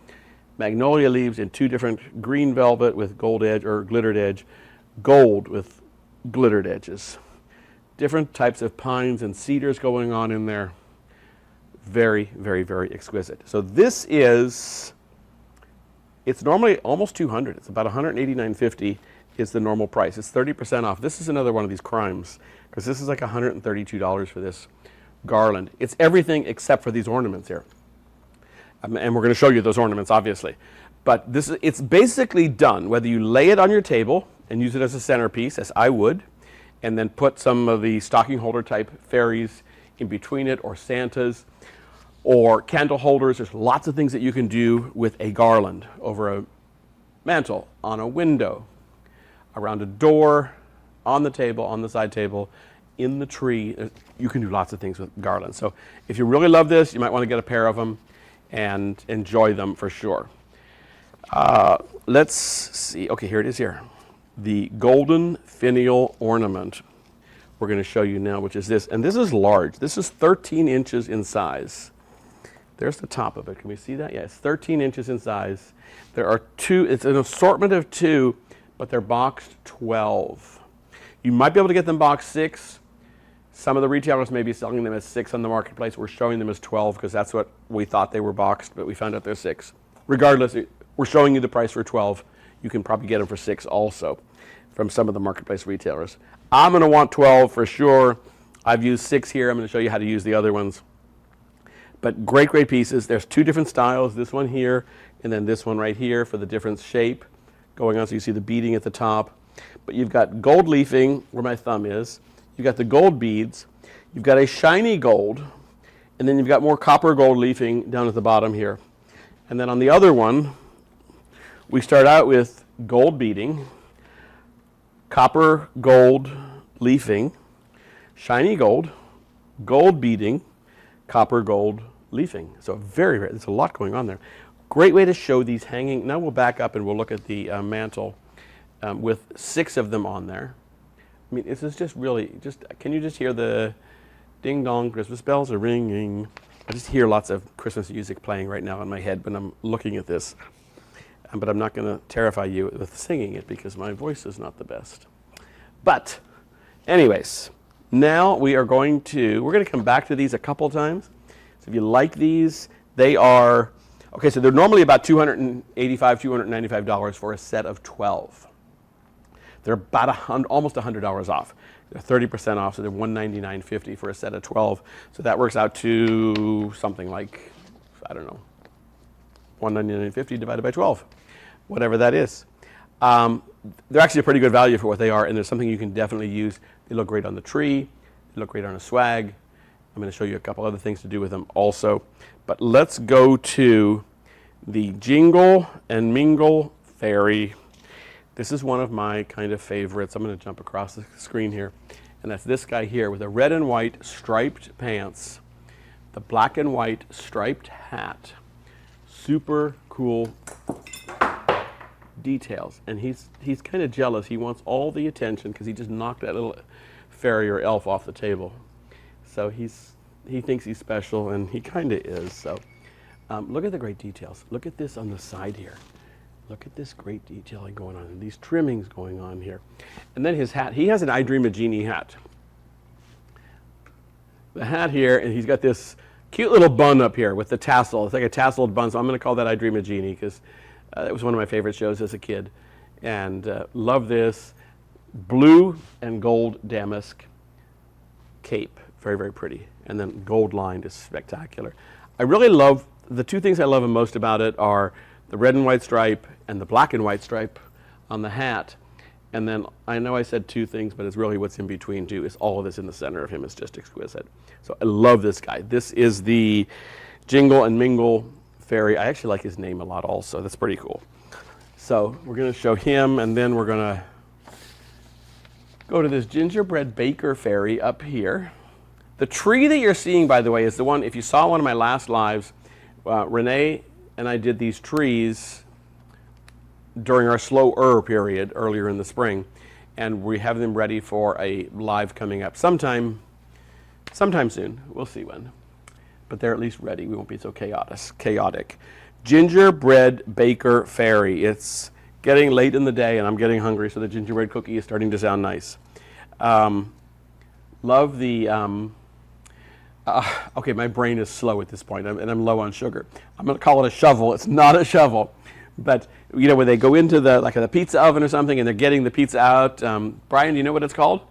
magnolia leaves in 2 different green velvet with gold edge or glittered edge, gold with glittered edges. Different types of pines and cedars going on in there. Very, very, very exquisite. So this is, it's normally almost $200. It's about $189.50. is the normal price. It's 30% off. This is another one of these crimes, because this is like $132 for this garland. It's everything except for these ornaments here. And we're going to show you those ornaments, obviously. But it's basically done, whether you lay it on your table and use it as a centerpiece, as I would, and then put some of the stocking holder type fairies in between it, or Santas, or candle holders. There's lots of things that you can do with a garland over a mantle, on a window, around a door, on the table, on the side table, in the tree. You can do lots of things with garlands. So if you really love this, you might want to get a pair of them and enjoy them for sure. Let's see. Okay, here it is here. The golden finial ornament we're going to show you now, which is this. And this is large. This is 13 inches in size. There's the top of it. Can we see that? Yeah, it's 13 inches in size. There are two. It's an assortment of two, but they're boxed 12. You might be able to get them boxed 6. Some of the retailers may be selling them as 6 on the marketplace. We're showing them as 12 because that's what we thought they were boxed, but we found out they're 6. Regardless, we're showing you the price for 12. You can probably get them for 6 also from some of the marketplace retailers. I'm going to want 12 for sure. I've used 6 here. I'm going to show you how to use the other ones. But great, great pieces. There's 2 different styles, this one here and then this one right here for the different shape going on. So you see the beading at the top. But you've got gold leafing where my thumb is. You've got the gold beads. You've got a shiny gold. And then you've got more copper gold leafing down at the bottom here. And then on the other one, we start out with gold beading, copper gold leafing, shiny gold, gold beading, copper gold leafing. So very, very, there's a lot going on there. Great way to show these hanging. Now we'll back up and we'll look at the mantle with 6 of them on there. I mean, this is just really, can you just hear the ding dong, Christmas bells are ringing. I just hear lots of Christmas music playing right now in my head when I'm looking at this. But I'm not going to terrify you with singing it because my voice is not the best. But anyways, now we're going to come back to these a couple times. So if you like these, they are, okay, so they're normally about $285, $295 for a set of 12. They're about almost $100 off. They're 30% off, so they're $199.50 for a set of 12. So that works out to something like, I don't know, $199.50 divided by 12, whatever that is. They're actually a pretty good value for what they are, and there's something you can definitely use. They look great on the tree. They look great on a swag. I'm going to show you a couple other things to do with them also. But let's go to the Jingle and Mingle Fairy. This is one of my kind of favorites. I'm going to jump across the screen here. And that's this guy here with the red and white striped pants, the black and white striped hat. Super cool details. And he's kind of jealous. He wants all the attention because he just knocked that little fairy or elf off the table. So he thinks he's special, and he kind of is. So look at the great details. Look at this on the side here. Look at this great detailing going on, and these trimmings going on here. And then his hat. He has an I Dream a Genie hat. The hat here, and he's got this cute little bun up here with the tassel. It's like a tasseled bun, so I'm going to call that I Dream a Genie because it was one of my favorite shows as a kid. And love this blue and gold damask cape. Very, very pretty. And then gold lined is spectacular. I really love, the 2 things I love most about it are the red and white stripe and the black and white stripe on the hat. And then I know I said 2 things, but it's really what's in between too. Is all of this in the center of him is just exquisite. So I love this guy. This is the Jingle and Mingle Fairy. I actually like his name a lot also. That's pretty cool. So we're going to show him, and then we're going to go to this gingerbread baker fairy up here. The tree that you're seeing, by the way, is the one, if you saw one of my last lives, Renee and I did these trees during our slower period earlier in the spring, and we have them ready for a live coming up sometime soon. We'll see when. But they're at least ready. We won't be so chaotic. Gingerbread baker fairy. It's getting late in the day, and I'm getting hungry, so the gingerbread cookie is starting to sound nice. Love the... okay, my brain is slow at this point, and I'm low on sugar. I'm going to call it a shovel. It's not a shovel, But you know, when they go into the like the pizza oven or something, and they're getting the pizza out. Brian, do you know what it's called?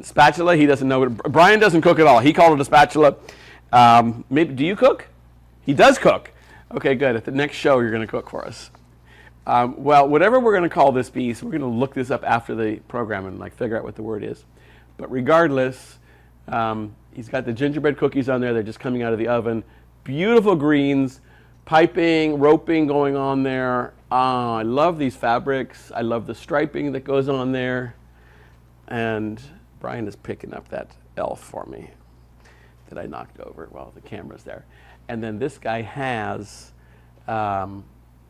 Spatula. He doesn't know what. Brian doesn't cook at all. He called it a spatula. Maybe do you cook? He does cook. Okay, good. At the next show, you're going to cook for us. Well, whatever we're going to call this piece, we're going to look this up after the program and like figure out what the word is. But regardless, he's got the gingerbread cookies on there. They're just coming out of the oven. Beautiful greens, piping, roping going on there. I love these fabrics. I love the striping that goes on there. And Brian is picking up that elf for me that I knocked over while the camera's there. And then this guy has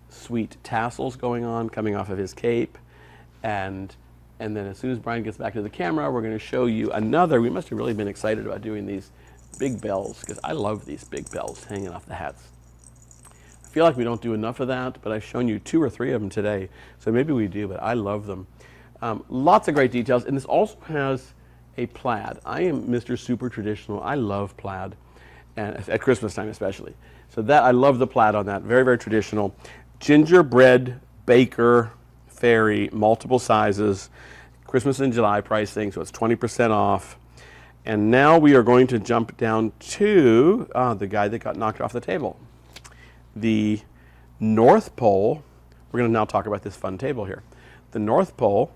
sweet tassels going on, coming off of his cape. And then as soon as Brian gets back to the camera, we're going to show you another. We must have really been excited about doing these big bells, because I love these big bells hanging off the hats. I feel like we don't do enough of that, but I've shown you 2 or 3 of them today. So maybe we do, but I love them. Lots of great details. And this also has a plaid. I am Mr. Super Traditional. I love plaid, and at Christmas time especially. So that I love the plaid on that. Very, very traditional. Gingerbread baker fairy, multiple sizes. Christmas in July pricing, so it's 20% off. And now we are going to jump down to the guy that got knocked off the table. The North Pole. We're going to now talk about this fun table here. The North Pole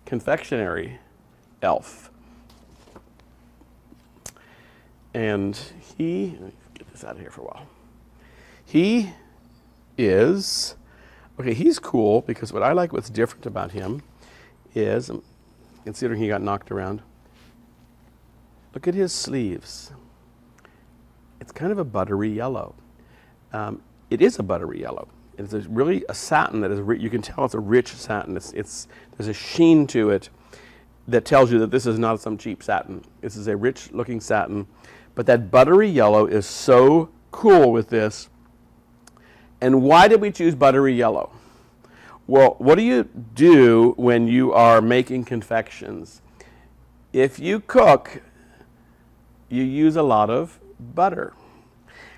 confectionery elf. And he, let me get this out of here for a while. He is, okay, he's cool because what I like, what's different about him is, considering he got knocked around, look at his sleeves. It's kind of a buttery yellow. It is a buttery yellow. It's really a satin that is, you can tell it's a rich satin. There's a sheen to it that tells you that this is not some cheap satin. This is a rich looking satin, but that buttery yellow is so cool with this. And why did we choose buttery yellow? Well, what do you do when you are making confections? If you cook, you use a lot of butter.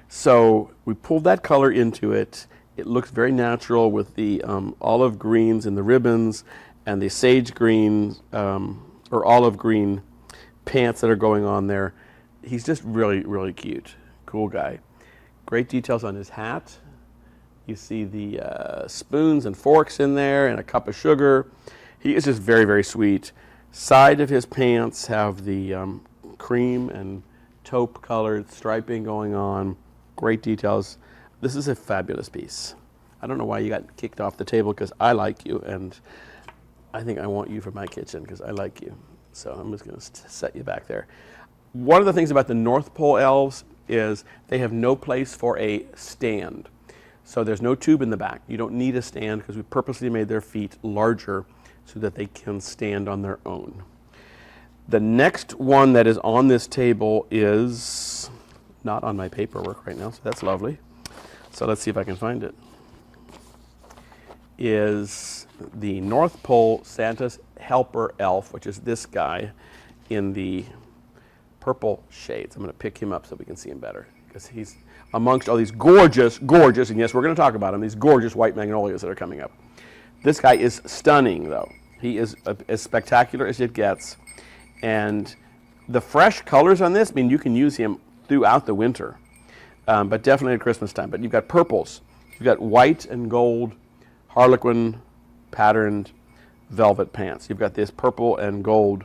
So we pulled that color into it. It looks very natural with the olive greens and the ribbons and the sage green or olive green pants that are going on there. He's just really, really cute. Cool guy. Great details on his hat. You see the spoons and forks in there and a cup of sugar. He is just very, very sweet. Side of his pants have the cream and taupe colored striping going on. Great details. This is a fabulous piece. I don't know why you got kicked off the table, because I like you, and I think I want you for my kitchen because I like you. So I'm just going to set you back there. One of the things about the North Pole elves is they have no place for a stand. So there's no tube in the back. You don't need a stand because we purposely made their feet larger so that they can stand on their own. The next one that is on this table is not on my paperwork right now, so that's lovely. So let's see if I can find it. Is the North Pole Santa's Helper Elf, which is this guy in the purple shades. I'm going to pick him up so we can see him better, because he's amongst all these gorgeous, and yes, we're going to talk about him, these gorgeous white magnolias that are coming up. This guy is stunning, though. He is as spectacular as it gets. And the fresh colors on this mean you can use him throughout the winter, but definitely at Christmas time. But you've got purples. You've got white and gold harlequin patterned velvet pants. You've got this purple and gold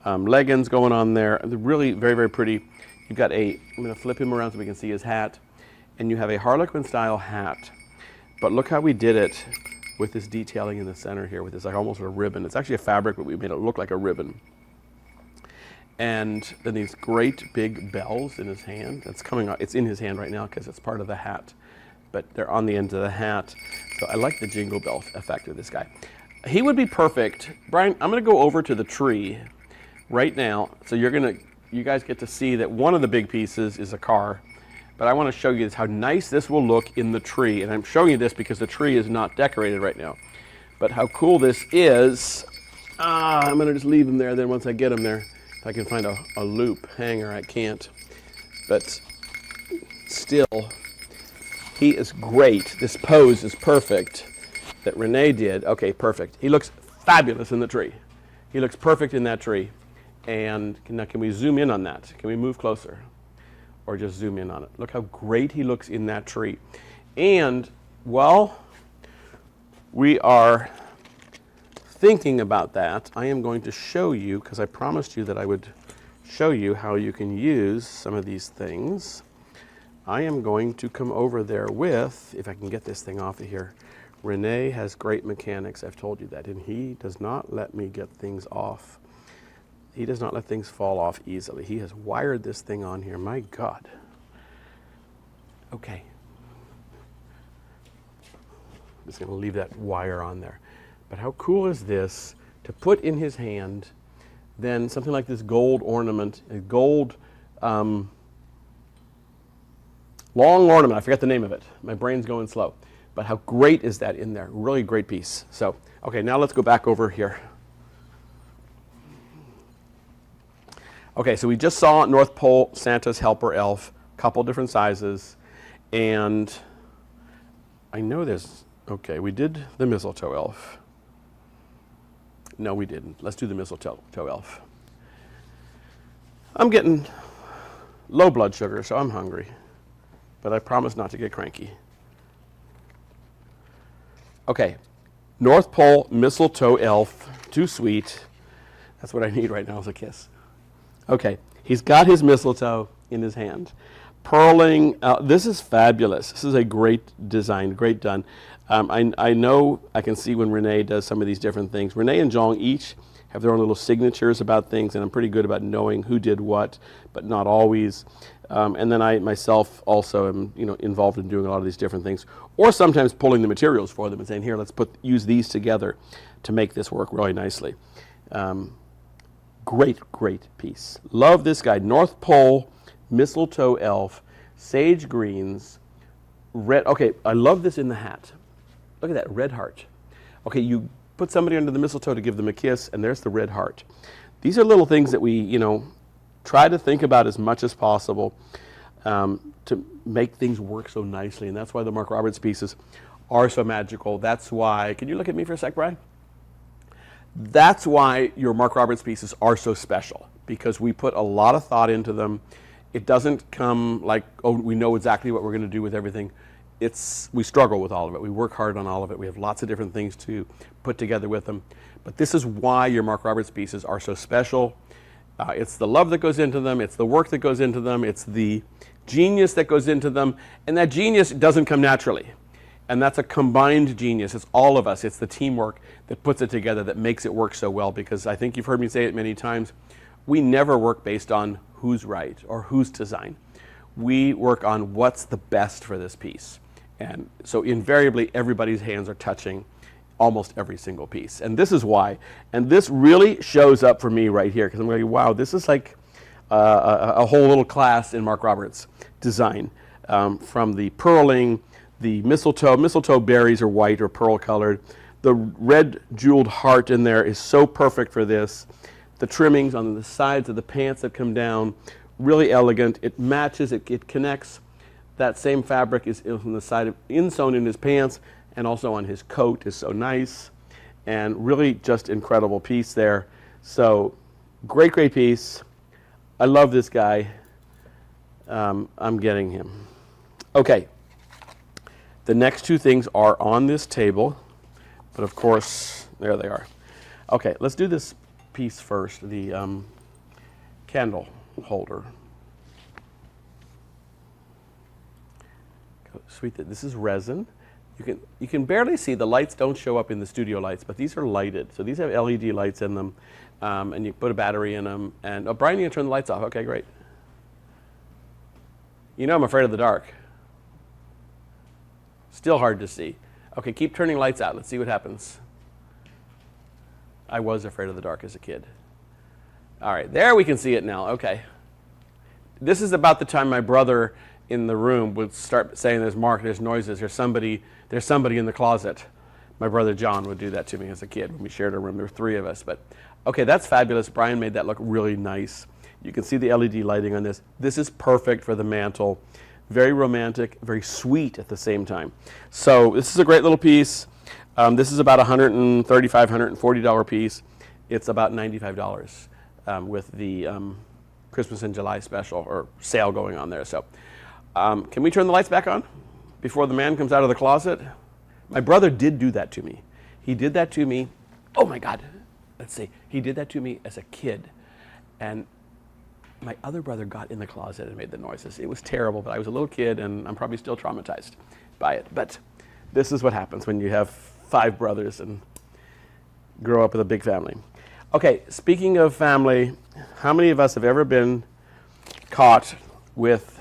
leggings going on there. They're really very, very pretty. You've got I'm going to flip him around so we can see his hat. And you have a harlequin style hat. But look how we did it with this detailing in the center here with this like almost a ribbon. It's actually a fabric, but we made it look like a ribbon. And then these great big bells in his hand. That's coming out. It's in his hand right now because it's part of the hat. But they're on the end of the hat. So I like the jingle bell effect of this guy. He would be perfect. Brian, I'm going to go over to the tree right now. So you guys get to see that one of the big pieces is a car. But I want to show you how nice this will look in the tree. And I'm showing you this because the tree is not decorated right now. But how cool this is. I'm going to just leave him there. Then once I get him there, if I can find a loop hanger, I can't. But still, He is great. This pose is perfect that Renee did. Okay, perfect. He looks fabulous in the tree. He looks perfect in that tree. And now can we zoom in on that? Can we move closer? Or just zoom in on it? Look how great he looks in that tree. And while we are thinking about that, I am going to show you, because I promised you that I would show you how you can use some of these things. I am going to come over there with, if I can get this thing off of here, Renee has great mechanics, I've told you that, and he does not let me get things off. He does not let things fall off easily. He has wired this thing on here, my God. Okay. I'm just going to leave that wire on there. But how cool is this to put in his hand then something like this gold ornament, a gold long ornament. I forget the name of it. My brain's going slow. But how great is that in there? Really great piece. So, okay, now let's go back over here. Okay, so we just saw North Pole Santa's Helper Elf, couple different sizes, and I know there's, okay, we did the mistletoe elf. No, we didn't. Let's do the mistletoe elf. I'm getting low blood sugar, so I'm hungry, but I promise not to get cranky. Okay, North Pole Mistletoe Elf, too sweet. That's what I need right now is a kiss. Okay, he's got his mistletoe in his hand. Purling, this is fabulous. This is a great design, great done. I know, I can see when Renee does some of these different things. Renee and Zhong each have their own little signatures about things, and I'm pretty good about knowing who did what, but not always. And then I myself also am, involved in doing a lot of these different things, or sometimes pulling the materials for them and saying, here, let's use these together to make this work really nicely. Great, great piece. Love this guy. North Pole Mistletoe Elf, sage greens, red. Okay, I love this in the hat. Look at that red heart. Okay, you put somebody under the mistletoe to give them a kiss, and there's the red heart. These are little things that we, try to think about as much as possible to make things work so nicely, and that's why the Mark Roberts pieces are so magical. That's why, can you look at me for a sec, Brian? That's why your Mark Roberts pieces are so special, because we put a lot of thought into them. It doesn't come like, oh, we know exactly what we're going to do with everything. We struggle with all of it. We work hard on all of it. We have lots of different things to put together with them. But this is why your Mark Roberts pieces are so special. It's the love that goes into them. It's the work that goes into them. It's the genius that goes into them. And that genius doesn't come naturally. And that's a combined genius. It's all of us. It's the teamwork that puts it together that makes it work so well, because I think you've heard me say it many times. We never work based on who's right or whose design. We work on what's the best for this piece. And so invariably, everybody's hands are touching almost every single piece. And this is why. And this really shows up for me right here, because I'm going, wow, this is like a whole little class in Mark Roberts design, from the purling, the mistletoe berries are white or pearl colored. The red jeweled heart in there is so perfect for this. The trimmings on the sides of the pants that come down, really elegant. It matches, it connects. That same fabric is on the side, insewn in his pants, and also on his coat is so nice. And really just incredible piece there. So great, great piece. I love this guy. I'm getting him. Okay. The next two things are on this table, but of course, there they are. Okay, let's do this piece first, the candle holder. Sweet, this is resin. You can barely see, the lights don't show up in the studio lights, but these are lighted. So these have LED lights in them, and you put a battery in them. And, oh, Brian, you can turn the lights off. Okay, great. I'm afraid of the dark. Still hard to see. Okay, keep turning lights out. Let's see what happens. I was afraid of the dark as a kid. All right, there we can see it now. Okay. This is about the time my brother in the room would start saying, there's Mark, there's noises, there's somebody in the closet. My brother John would do that to me as a kid when we shared a room. There were three of us. But okay, that's fabulous. Brian made that look really nice. You can see the LED lighting on this. This is perfect for the mantle. very romantic, very sweet at the same time. So this is a great little piece. This is about $135, $140 piece. It's about $95 with the Christmas in July special or sale going on there. So can we turn the lights back on before the man comes out of the closet? My brother did do that to me. He did that to me. Oh my God. Let's see. He did that to me as a kid. And my other brother got in the closet and made the noises. It was terrible, but I was a little kid and I'm probably still traumatized by it. But this is what happens when you have 5 brothers and grow up with a big family. Okay, speaking of family, how many of us have ever been caught with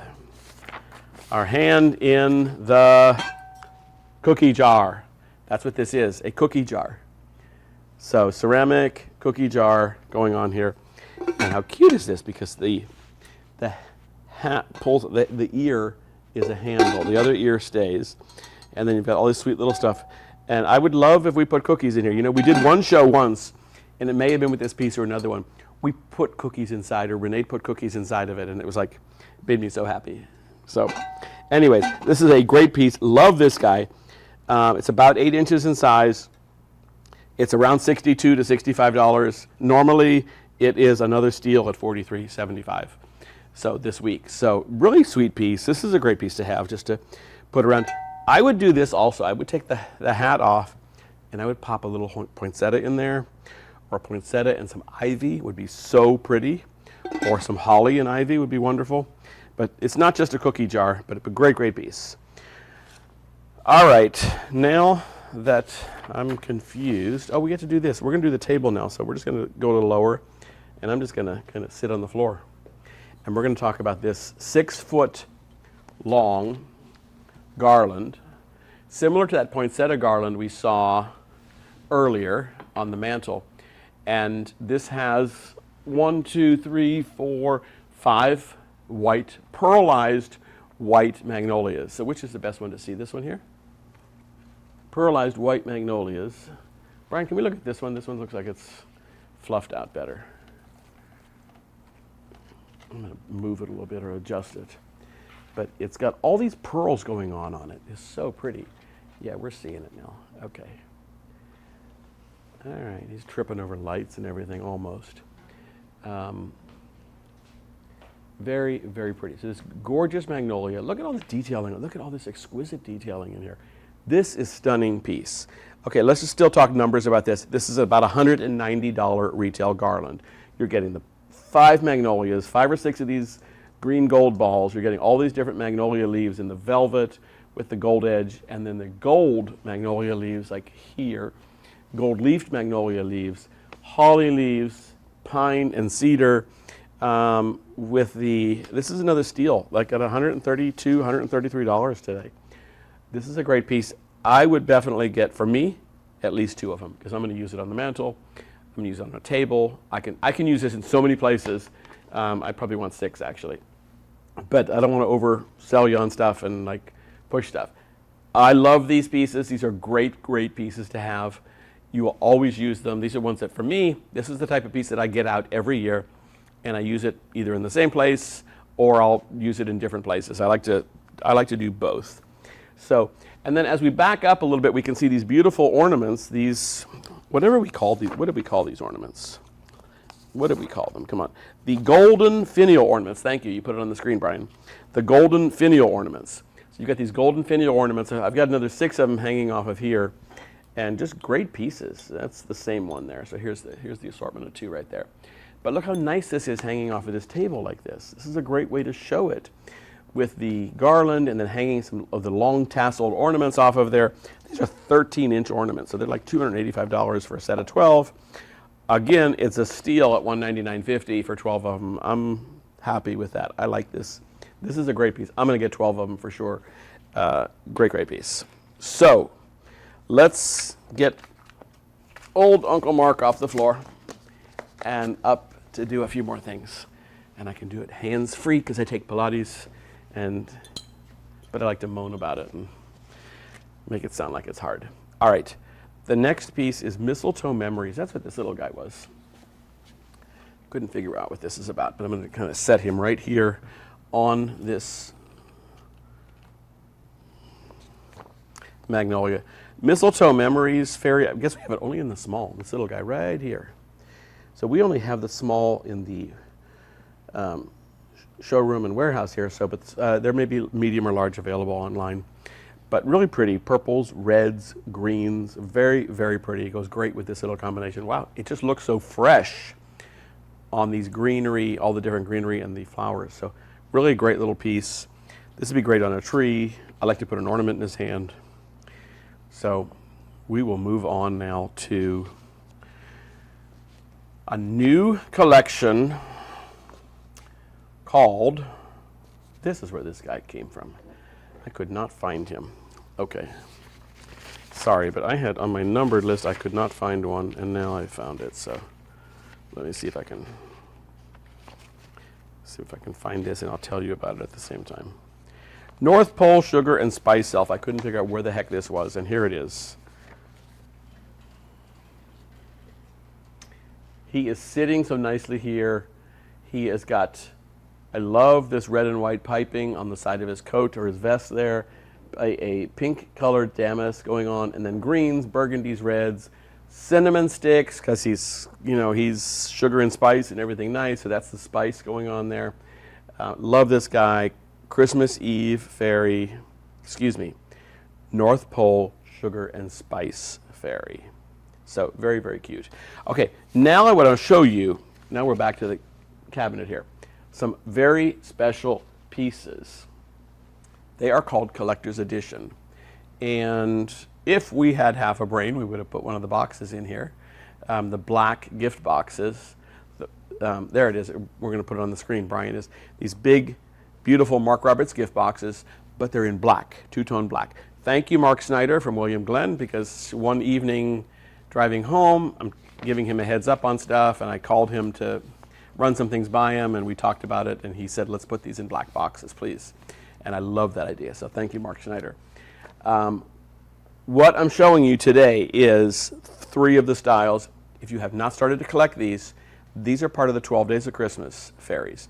our hand in the cookie jar? That's what this is, a cookie jar. So ceramic cookie jar going on here. And how cute is this? Because the hat pulls, the ear is a handle. The other ear stays. And then you've got all this sweet little stuff. And I would love if we put cookies in here. You know, we did one show once, and it may have been with this piece or another one. We put cookies inside, or Renee put cookies inside of it, and it was like, made me so happy. So anyways, this is a great piece. Love this guy. It's about 8 inches in size. It's around $62 to $65. Normally, it is another steal at $43.75. So this week. So really sweet piece. This is a great piece to have just to put around. I would do this also. I would take the hat off and I would pop a little poinsettia in there, or poinsettia and some ivy would be so pretty, or some holly and ivy would be wonderful. But it's not just a cookie jar, but a great, great piece. All right, now that I'm confused, oh, we get to do this. We're going to do the table now, so we're just going to go a little lower, and I'm just going to kind of sit on the floor. And we're going to talk about this 6-foot long garland, similar to that poinsettia garland we saw earlier on the mantle. And this has 1, 2, 3, 4, 5 white, pearlized white magnolias. So which is the best one to see? This one here? Pearlized white magnolias. Brian, can we look at this one? This one looks like it's fluffed out better. I'm going to move it a little bit or adjust it. But it's got all these pearls going on it. It's so pretty. Yeah, we're seeing it now. Okay. All right, he's tripping over lights and everything almost. Very, very pretty. So this gorgeous magnolia. Look at all this detailing. Look at all this exquisite detailing in here. This is stunning piece. Okay, let's just still talk numbers about this. This is about $190 retail garland. You're getting the 5 magnolias, 5 or 6 of these green gold balls. You're getting all these different magnolia leaves in the velvet with the gold edge, and then the gold magnolia leaves like here, gold leafed magnolia leaves, holly leaves, pine and cedar, with this is another steal, like at $132, $133 today. This is a great piece. I would definitely get, for me, at least 2 of them, because I'm going to use it on the mantle. I'm going to use it on a table. I can use this in so many places. I probably want 6 actually, but I don't want to oversell you on stuff and like push stuff. I love these pieces. These are great, great pieces to have. You will always use them. These are ones that, for me, this is the type of piece that I get out every year, and I use it either in the same place or I'll use it in different places. I like to do both. So, and then as we back up a little bit, we can see these beautiful ornaments. These, whatever we call these, what did we call these ornaments? What did we call them? Come on. The golden finial ornaments. Thank you. You put it on the screen, Brian. The golden finial ornaments. So you've got these golden finial ornaments. I've got another 6 of them hanging off of here. And just great pieces. That's the same one there. So here's the assortment of 2 right there. But look how nice this is hanging off of this table like this. This is a great way to show it with the garland and then hanging some of the long tasseled ornaments off of there. These are 13-inch ornaments, so they're like $285 for a set of 12. Again, it's a steal at $199.50 for 12 of them. I'm happy with that. I like this. This is a great piece. I'm going to get 12 of them for sure. Great, great piece. So let's get old Uncle Mark off the floor and up to do a few more things. And I can do it hands-free because I take Pilates, but I like to moan about it and make it sound like it's hard. All right, the next piece is Mistletoe Memories. That's what this little guy was. Couldn't figure out what this is about, but I'm going to kind of set him right here on this Magnolia. Mistletoe Memories Fairy. I guess we have it only in the small. This little guy right here. So we only have the small in the showroom and warehouse here. So, but there may be medium or large available online. But really pretty. Purples, reds, greens. Very, very pretty. It goes great with this little combination. Wow, it just looks so fresh on these greenery, all the different greenery and the flowers. So really a great little piece. This would be great on a tree. I like to put an ornament in his hand. So we will move on now to a new collection called, this is where this guy came from. I could not find him. Okay. Sorry, but I had on my numbered list, I could not find one, and now I found it. So let me see if I can find this, and I'll tell you about it at the same time. North Pole Sugar and Spice Elf. I couldn't figure out where the heck this was, and here it is. He is sitting so nicely here. He has got, I love this red and white piping on the side of his coat or his vest there. A pink colored damask going on, and then greens, burgundies, reds, cinnamon sticks, because he's, you know, he's sugar and spice and everything nice, so that's the spice going on there. Love this guy. Christmas Eve Fairy, North Pole Sugar and Spice Fairy. So very, very cute. Okay, now I want to show you, now we're back to the cabinet here, some very special pieces. They are called Collector's Edition. And if we had half a brain, we would have put one of the boxes in here. The black gift boxes. There it is. We're going to put it on the screen. Brian is. These big, beautiful Mark Roberts gift boxes, but they're in black, two-tone black. Thank you, Mark Snyder from William Glenn, because one evening driving home, I'm giving him a heads up on stuff, and I called him to run some things by him, and we talked about it, and he said, let's put these in black boxes, please. And I love that idea, so thank you, Mark Schneider. What I'm showing you today is 3 of the styles. If you have not started to collect these are part of the 12 Days of Christmas fairies.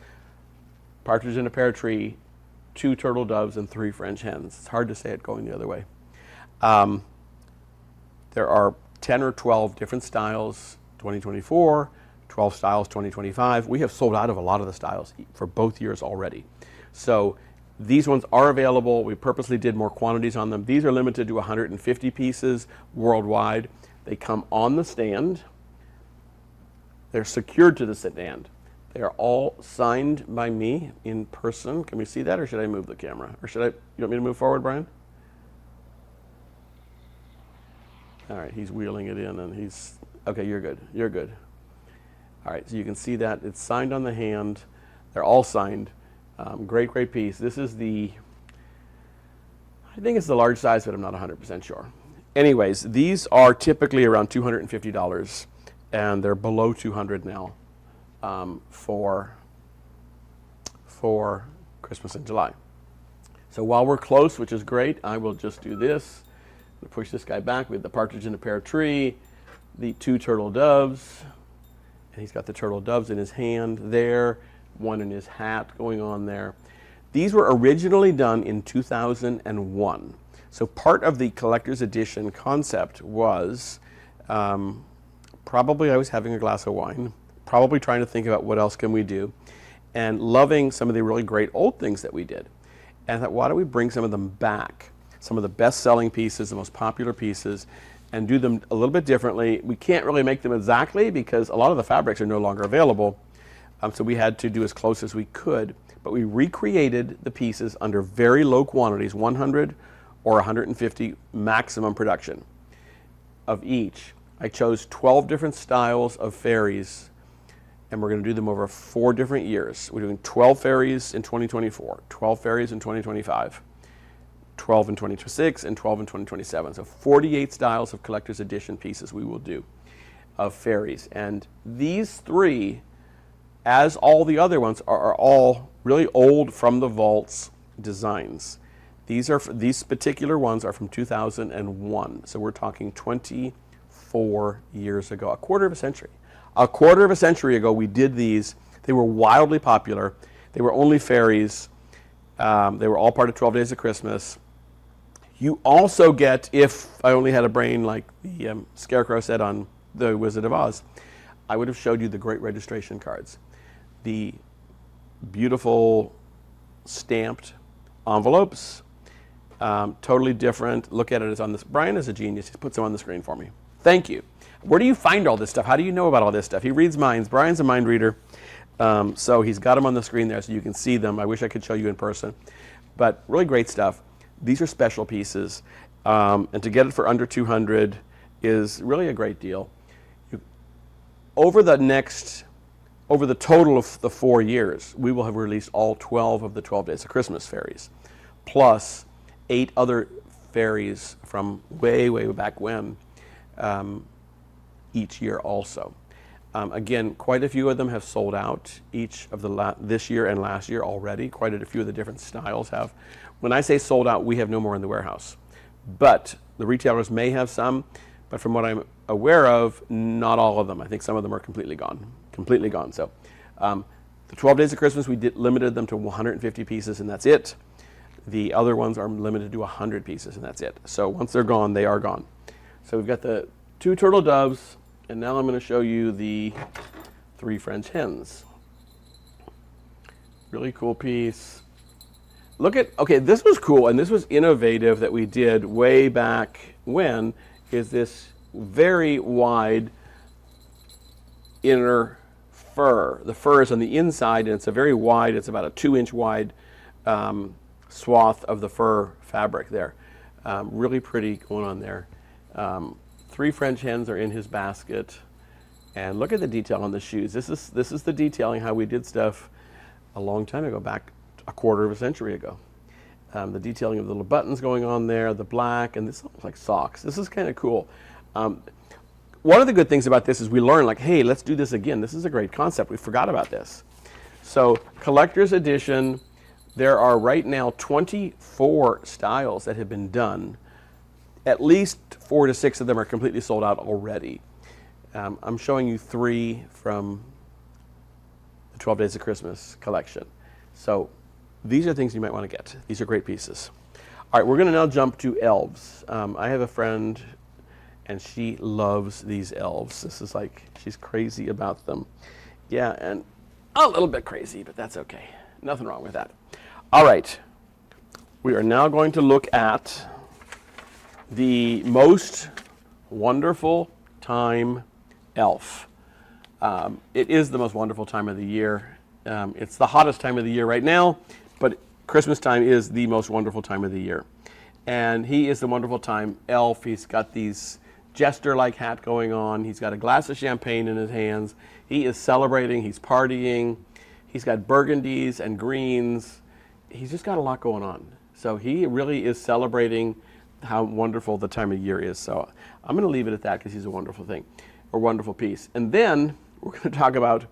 Partridge in a Pear Tree, 2 turtle doves, and 3 French hens. It's hard to say it going the other way. There are 10 or 12 different styles, 2024, 12 styles, 2025. We have sold out of a lot of the styles for both years already. So these ones are available. We purposely did more quantities on them. These are limited to 150 pieces worldwide. They come on the stand. They're secured to the stand. They are all signed by me in person. Can we see that, or should I move the camera? Or should I, you want me to move forward, Brian? All right, he's wheeling it in, and he's, okay, you're good, you're good. All right, so you can see that it's signed on the hand. They're all signed. Great, great piece. This is the, I think it's the large size, but I'm not 100% sure. Anyways, these are typically around $250, and they're below $200 now for Christmas in July. So while we're close, which is great, I will just do this. We'll push this guy back with the partridge in a pear tree, the 2 turtle doves, and he's got the turtle doves in his hand there, one in his hat going on there. These were originally done in 2001. So part of the collector's edition concept was probably I was having a glass of wine, probably trying to think about what else can we do, and loving some of the really great old things that we did. And I thought, why don't we bring some of them back? Some of the best-selling pieces, the most popular pieces, and do them a little bit differently. We can't really make them exactly because a lot of the fabrics are no longer available. So we had to do as close as we could, but we recreated the pieces under very low quantities, 100 or 150 maximum production of each. I chose 12 different styles of fairies, and we're going to do them over 4 different years. We're doing 12 fairies in 2024, 12 fairies in 2025, 12 in 2026, and 12 in 2027. So 48 styles of collector's edition pieces we will do of fairies. And these 3, as all the other ones, are all really old from the vaults designs. These particular ones are from 2001, so we're talking 24 years ago, a quarter of a century. A quarter of a century ago, we did these. They were wildly popular. They were only fairies. They were all part of 12 Days of Christmas. You also get, if I only had a brain like the Scarecrow said on The Wizard of Oz, I would have showed you the great registration cards. The beautiful stamped envelopes, totally different. Look at it, it's on this. Brian is a genius. He puts them on the screen for me. Thank you. Where do you find all this stuff? How do you know about all this stuff? He reads minds. Brian's a mind reader. So he's got them on the screen there so you can see them. I wish I could show you in person. But really great stuff. These are special pieces. And to get it for under $200 is really a great deal. Over the total of the 4 years, we will have released all 12 of the 12 Days of Christmas fairies, plus 8 other fairies from way, way back when, each year also. Again, quite a few of them have sold out each of this year and last year already. Quite a few of the different styles have. When I say sold out, we have no more in the warehouse. But the retailers may have some, but from what I'm aware of, not all of them. I think some of them are completely gone. Completely gone. So the 12 Days of Christmas, we limited them to 150 pieces, and that's it. The other ones are limited to 100 pieces, and that's it. So once they're gone, they are gone. So we've got the 2 turtle doves, and now I'm going to show you the 3 French hens. Really cool piece. Look at, okay, this was cool, and this was innovative that we did way back when, is this very wide inner fur. The fur is on the inside, and it's a very wide, it's about a 2-inch wide swath of the fur fabric there. Really pretty going on there. 3 French hens are in his basket, and look at the detail on the shoes. This is the detailing how we did stuff a long time ago, back a quarter of a century ago. The detailing of the little buttons going on there, the black, and this looks like socks. This is kind of cool. One of the good things about this is we learn, like, hey, let's do this again. This is a great concept. We forgot about this. So collector's edition, there are right now 24 styles that have been done. At least 4 to 6 of them are completely sold out already. I'm showing you 3 from the 12 Days of Christmas collection. So these are things you might want to get. These are great pieces. All right, we're going to now jump to elves. I have a friend, and she loves these elves. This is like, she's crazy about them. Yeah, and a little bit crazy, but that's okay. Nothing wrong with that. All right, we are now going to look at the most wonderful time elf. It is the most wonderful time of the year. It's the hottest time of the year right now, but Christmas time is the most wonderful time of the year. And he is the wonderful time elf. He's got these jester-like hat going on. He's got a glass of champagne in his hands. He is celebrating. He's partying. He's got burgundies and greens. He's just got a lot going on. So he really is celebrating how wonderful the time of year is. So I'm going to leave it at that because he's a wonderful thing, a wonderful piece. And then we're going to talk about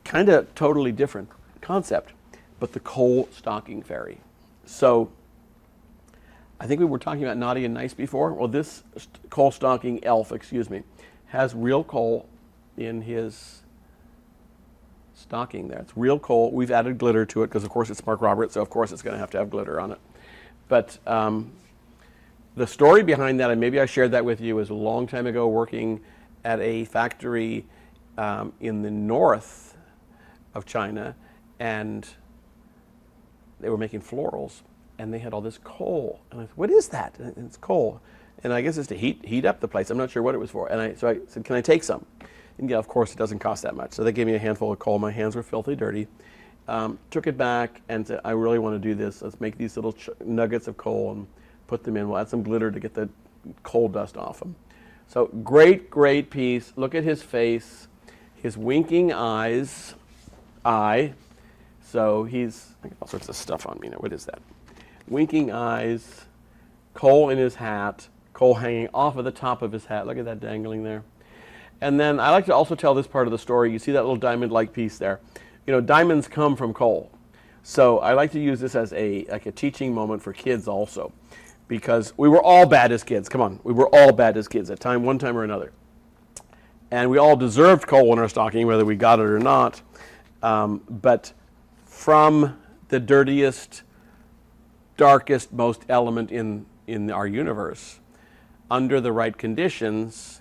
kind of totally different concept, but the coal stocking fairy. So I think we were talking about naughty and nice before. Well, this coal stocking elf, has real coal in his stocking there. It's real coal. We've added glitter to it because, of course, it's Mark Roberts, so of course it's going to have glitter on it. But the story behind that, and maybe I shared that with you, is a long time ago working at a factory in the north of China, and they were making florals, and they had all this coal. And I said, what is that? And it's coal. And I guess it's to heat up the place. I'm not sure what it was for. And so I said, can I take some? And yeah, of course, it doesn't cost that much. So they gave me a handful of coal. My hands were filthy dirty. Took it back and said, I really want to do this. Let's make these little nuggets of coal and put them in. We'll add some glitter to get the coal dust off them. So great, great piece. Look at his face, his winking eyes. So he's, I got all sorts of stuff on me now. What is that? Winking eyes, coal in his hat, coal hanging off of the top of his hat. Look at that dangling there. And then I like to also tell this part of the story. You see that little diamond-like piece there. You know, diamonds come from coal. So I like to use this as a teaching moment for kids also, because we were all bad as kids. Come on, we were all bad as kids at one time or another. And we all deserved coal in our stocking, whether we got it or not. But from the dirtiest, darkest, most element in in our universe, under the right conditions,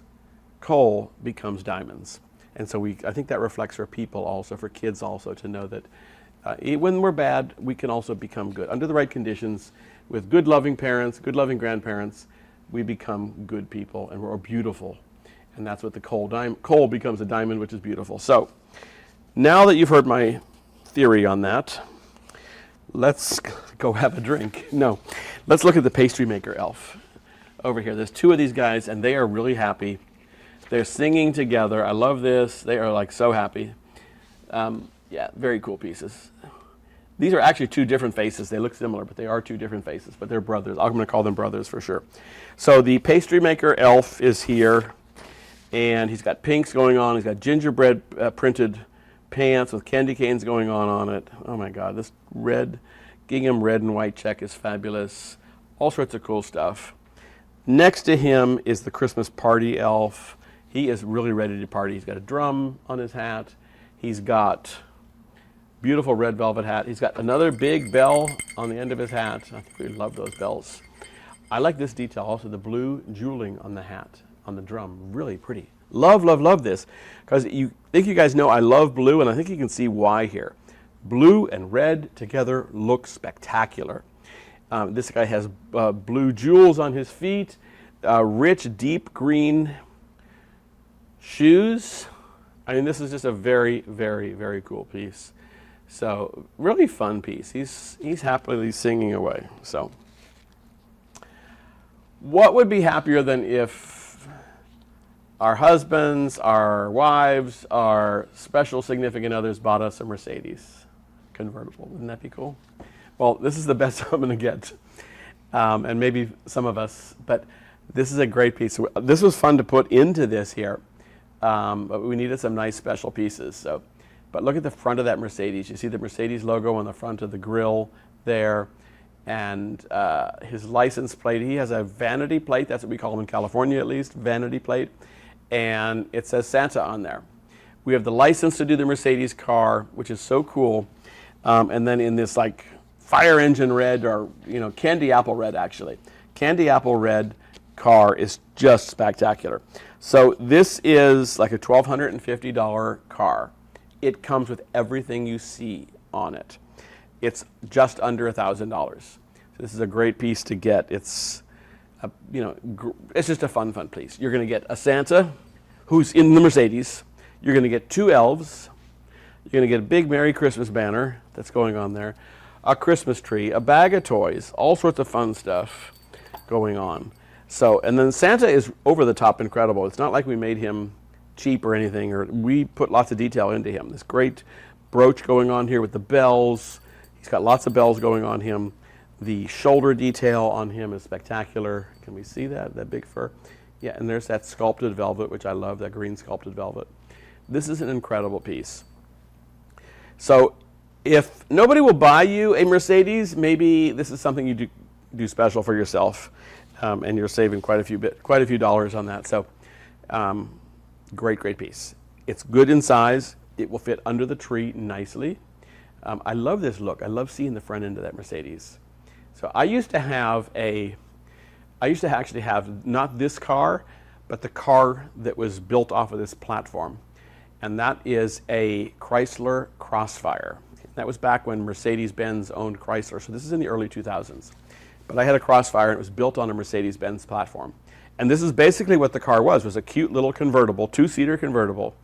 coal becomes diamonds. And so I think that reflects for people also, for kids also, to know that when we're bad, we can also become good. Under the right conditions, with good loving parents, good loving grandparents, we become good people and we're beautiful. And that's what the coal becomes a diamond, which is beautiful. So now that you've heard my theory on that, let's go have a drink. No, let's look at the pastry maker elf over here. There's two of these guys and they are really happy. They're singing together. I love this. They are like so happy. Yeah, very cool pieces. These are actually two different faces. They look similar, but they are two different faces, but they're brothers. I'm going to call them brothers for sure. So the pastry maker elf is here, and he's got pinks going on. He's got gingerbread printed pants with candy canes going on it. Oh my God, this gingham red and white check is fabulous. All sorts of cool stuff. Next to him is the Christmas party elf. He is really ready to party. He's got a drum on his hat. He's got beautiful red velvet hat. He's got another big bell on the end of his hat. I think we love those bells. I like this detail also, the blue jeweling on the hat, on the drum. Really pretty. Love, love, love this. Because I think you guys know I love blue, and I think you can see why here. Blue and red together look spectacular. This guy has blue jewels on his feet, rich, deep green shoes. I mean, this is just a very, very, very cool piece. So really fun piece. He's happily singing away. So what would be happier than if our husbands, our wives, our special significant others bought us a Mercedes convertible? Wouldn't that be cool? Well, this is the best I'm going to get. And maybe some of us, but this is a great piece. This was fun to put into this here. But we needed some nice special pieces. So. But look at the front of that Mercedes. You see the Mercedes logo on the front of the grill there. And his license plate, he has a vanity plate. That's what we call them in California at least, vanity plate. And it says Santa on there. We have the license to do the Mercedes car, which is so cool. And then in this like fire engine red, or candy apple red actually. Candy apple red car is just spectacular. So this is like a $1,250 car. It comes with everything you see on it. It's just under $1,000. So this is a great piece to get. It's, it's just a fun piece. You're going to get a Santa who's in the Mercedes. You're going to get two elves. You're going to get a big Merry Christmas banner that's going on there, a Christmas tree, a bag of toys, all sorts of fun stuff going on. So, and then Santa is over the top incredible. It's not like we made him cheap or anything, or we put lots of detail into him. This great brooch going on here with the bells. He's got lots of bells going on him. The shoulder detail on him is spectacular. Can we see that big fur? Yeah, and there's that sculpted velvet, which I love, that green sculpted velvet. This is an incredible piece. So if nobody will buy you a Mercedes, maybe this is something you do special for yourself, and you're saving quite a few dollars on that. So great piece. It's good in size. It will fit under the tree nicely. I love this look. I love seeing the front end of that Mercedes. So I used to actually have not this car, but the car that was built off of this platform. And that is a Chrysler Crossfire. That was back when Mercedes-Benz owned Chrysler. So this is in the early 2000s. But I had a Crossfire and it was built on a Mercedes-Benz platform. And this is basically what the car was a cute little convertible, two-seater convertible.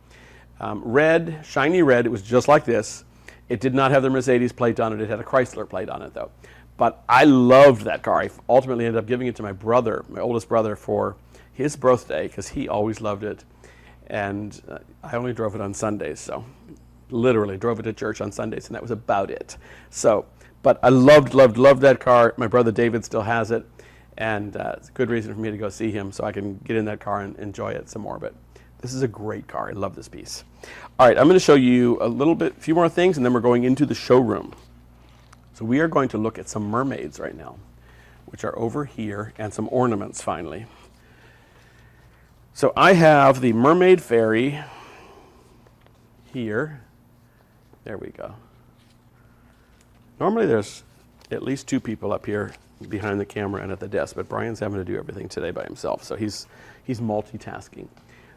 Red, shiny red, it was just like this. It did not have the Mercedes plate on it. It had a Chrysler plate on it though. But I loved that car. I ultimately ended up giving it to my brother, my oldest brother, for his birthday because he always loved it. And I only drove it on Sundays, so literally drove it to church on Sundays, and that was about it. So, but I loved that car. My brother David still has it. And it's a good reason for me to go see him so I can get in that car and enjoy it some more. But this is a great car. I love this piece. All right, I'm going to show you a few more things, and then we're going into the showroom. So we are going to look at some mermaids right now, which are over here, and some ornaments finally. So I have the mermaid fairy here. There we go. Normally there's at least two people up here behind the camera and at the desk, but Brian's having to do everything today by himself, so he's multitasking.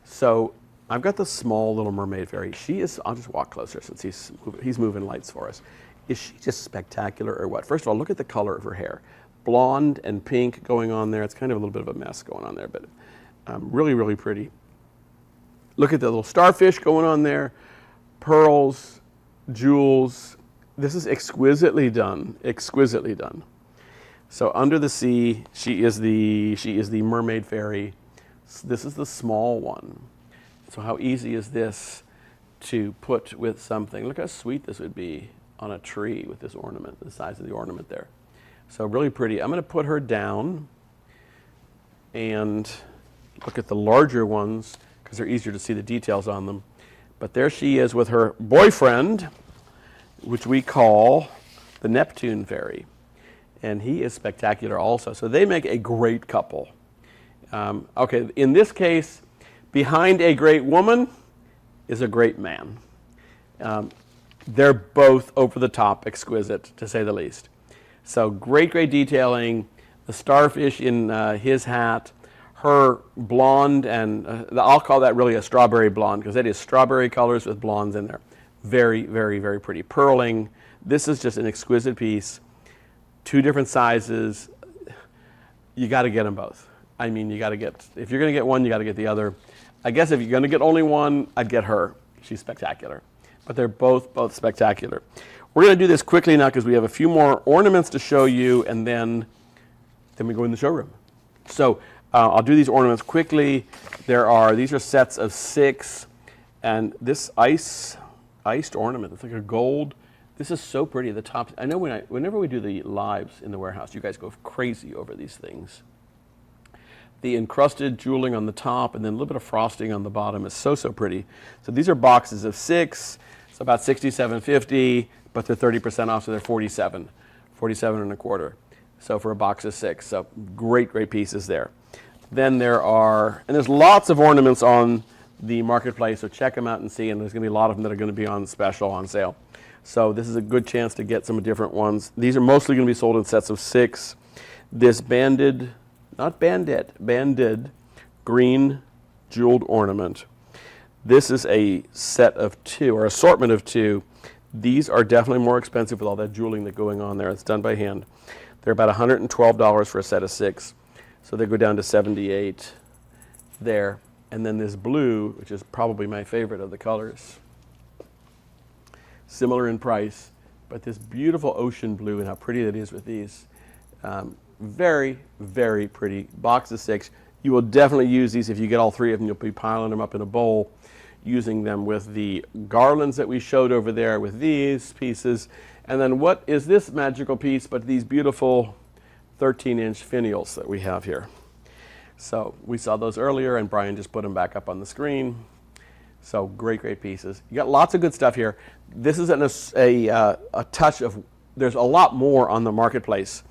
So I've got the small little mermaid fairy. She is, I'll just walk closer since he's moving lights for us. Is she just spectacular or what? First of all, look at the color of her hair. Blonde and pink going on there. It's kind of a little bit of a mess going on there, but really, really pretty. Look at the little starfish going on there. Pearls, jewels. This is exquisitely done, exquisitely done. So under the sea, she is the mermaid fairy. This is the small one. So how easy is this to put with something? Look how sweet this would be on a tree with this ornament, the size of the ornament there. So really pretty. I'm going to put her down and look at the larger ones because they're easier to see the details on them. But there she is with her boyfriend, which we call the Neptune fairy. And he is spectacular also. So they make a great couple. Okay, in this case, behind a great woman is a great man. They're both over the top, exquisite, to say the least. So great, great detailing. The starfish in his hat, her blonde, and I'll call that really a strawberry blonde because that is strawberry colors with blondes in there. Very, very, very pretty. Purling. This is just an exquisite piece. 2 different sizes. You got to get them both. I mean, you got to get, if you're going to get one, you got to get the other. I guess if you're going to get only one, I'd get her. She's spectacular. But they're both spectacular. We're going to do this quickly now because we have a few more ornaments to show you, and then we go in the showroom. So I'll do these ornaments quickly. These are sets of 6, and this iced ornament, it's like a gold. This is so pretty. The top. I know whenever we do the lives in the warehouse, you guys go crazy over these things. The encrusted jeweling on the top and then a little bit of frosting on the bottom is so, so pretty. So these are boxes of 6. It's about $67.50, but they're 30% off, so they're $47 and a quarter. So for a box of 6, so great, great pieces there. Then there's lots of ornaments on the marketplace, so check them out and see, and there's going to be a lot of them that are going to be on special, on sale. So this is a good chance to get some different ones. These are mostly going to be sold in sets of 6. This banded green jeweled ornament. This is a set of 2, or assortment of 2. These are definitely more expensive with all that jeweling that's going on there. It's done by hand. They're about $112 for a set of 6. So they go down to $78 there. And then this blue, which is probably my favorite of the colors. Similar in price, but this beautiful ocean blue and how pretty that is with these. Very, very pretty. Box of 6. You will definitely use these if you get all 3 of them. You'll be piling them up in a bowl, using them with the garlands that we showed over there with these pieces. And then what is this magical piece but these beautiful 13-inch finials that we have here. So we saw those earlier, and Brian just put them back up on the screen. So great, great pieces. You got lots of good stuff here. This is a touch of, there's a lot more on the marketplace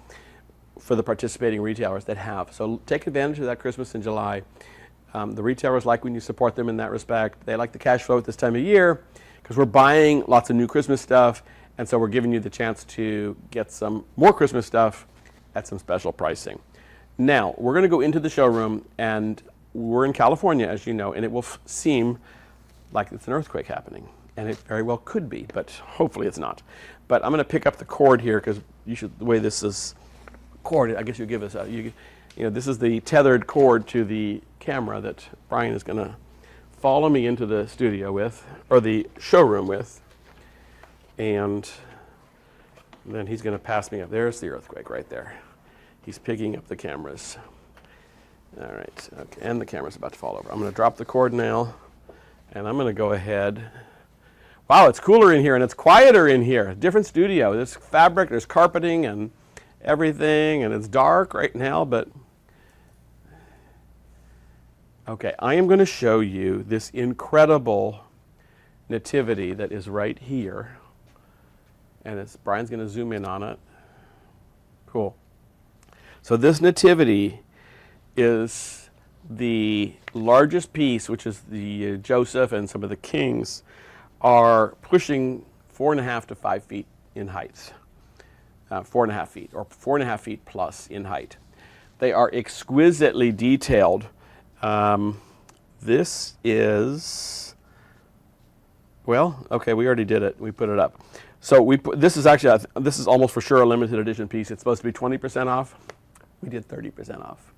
for the participating retailers that have. So take advantage of that Christmas in July. The retailers like when you support them in that respect. They like the cash flow at this time of year because we're buying lots of new Christmas stuff, and so we're giving you the chance to get some more Christmas stuff at some special pricing. Now, we're going to go into the showroom, and we're in California, as you know, and it will seem like it's an earthquake happening, and it very well could be, but hopefully it's not. But I'm going to pick up the cord here because the way this is cord, I guess you'll give us this is the tethered cord to the camera that Brian is going to follow me into the studio with, or the showroom with, and then he's going to pass me up. There's the earthquake right there. He's picking up the cameras. All right, okay, and the camera's about to fall over. I'm going to drop the cord now, and I'm going to go ahead. Wow, it's cooler in here, and it's quieter in here. Different studio. There's fabric, there's carpeting, and everything, and it's dark right now, but okay, I am going to show you this incredible nativity that is right here, and Brian's going to zoom in on it. Cool. So this nativity is the largest piece, which is the Joseph and some of the kings are pushing 4.5 to 5 feet in height. 4.5 feet, or 4.5 feet plus in height. They are exquisitely detailed. This is, well, okay, we already did it. We put it up. So this is actually, this is almost for sure a limited edition piece. It's supposed to be 20% off. We did 30% off.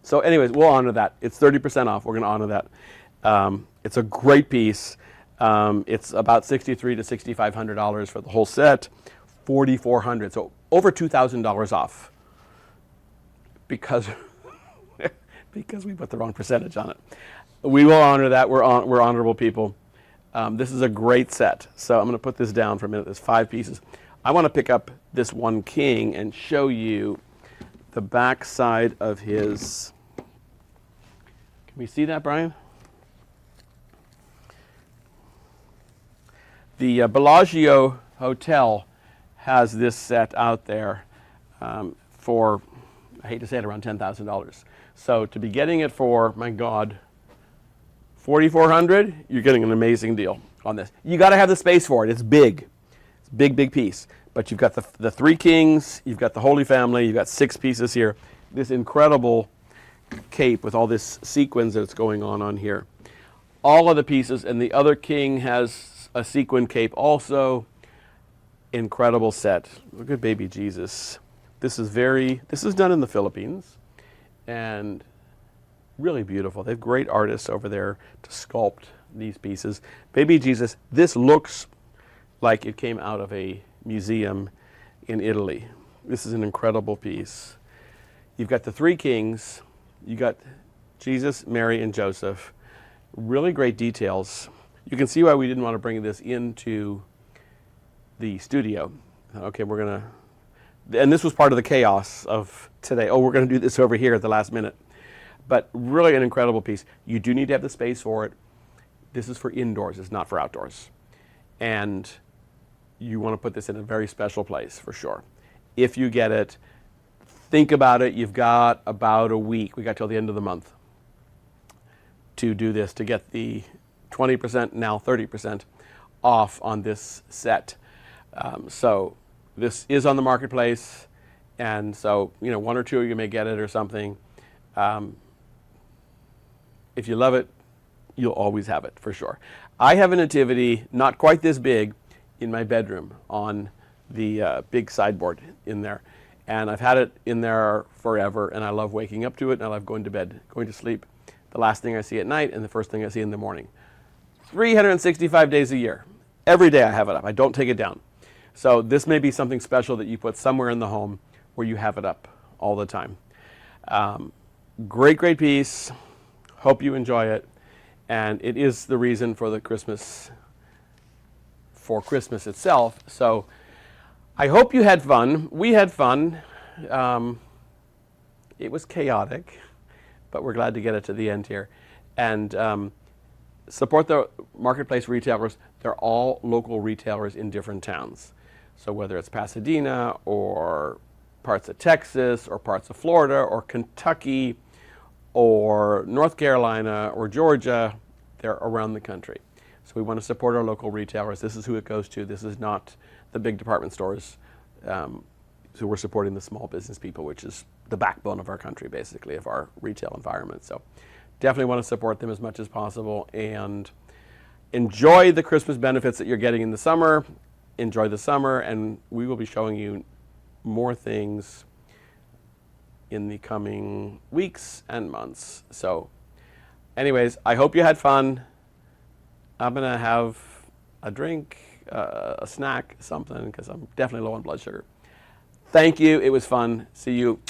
So anyways, we'll honor that. It's 30% off. We're going to honor that. It's a great piece. It's about $6,300 to $6,500 for the whole set. $4,400, so over $2,000 off. Because we put the wrong percentage on it. We will honor that. We're honorable people. This is a great set. So I'm going to put this down for a minute. There's 5 pieces. I want to pick up this one king and show you the back side of his. Can we see that, Brian? The Bellagio Hotel has this set out there for, I hate to say it, around $10,000. So to be getting it for, my God, $4,400, you're getting an amazing deal on this. You got to have the space for it. It's big. It's a big, big piece. But you've got the 3 kings, you've got the Holy Family, you've got 6 pieces here. This incredible cape with all this sequins that's going on here. All of the pieces, and the other king has a sequin cape also. Incredible set. Look at baby Jesus. This is done in the Philippines, and really beautiful. They have great artists over there to sculpt these pieces. Baby Jesus, this looks like it came out of a museum in Italy. This is an incredible piece. You've got the 3 kings. You got Jesus, Mary, and Joseph. Really great details. You can see why we didn't want to bring this into the studio. Okay, we're going to, and this was part of the chaos of today. Oh, we're going to do this over here at the last minute. But really an incredible piece. You do need to have the space for it. This is for indoors. It's not for outdoors. And you want to put this in a very special place for sure. If you get it, think about it. You've got about a week. We got till the end of the month to do this, to get the 20%, now 30% off on this set. So this is on the marketplace. And so, 1 or 2 of you may get it or something. If you love it, you'll always have it for sure. I have a nativity, not quite this big, in my bedroom on the big sideboard in there. And I've had it in there forever, and I love waking up to it, and I love going to bed, going to sleep. The last thing I see at night and the first thing I see in the morning. 365 days a year. Every day I have it up. I don't take it down. So this may be something special that you put somewhere in the home where you have it up all the time. Great, great piece. Hope you enjoy it. And it is the reason for the Christmas itself. So I hope you had fun. We had fun. It was chaotic, but we're glad to get it to the end here. And support the marketplace retailers. They're all local retailers in different towns. So whether it's Pasadena or parts of Texas or parts of Florida or Kentucky or North Carolina or Georgia, they're around the country. So we want to support our local retailers. This is who it goes to. This is not the big department stores. So we're supporting the small business people, which is the backbone of our country, basically, of our retail environment. So definitely want to support them as much as possible and enjoy the Christmas benefits that you're getting in the summer. Enjoy the summer, and we will be showing you more things in the coming weeks and months. So anyways, I hope you had fun. I'm going to have a drink, a snack, something, because I'm definitely low on blood sugar. Thank you. It was fun. See you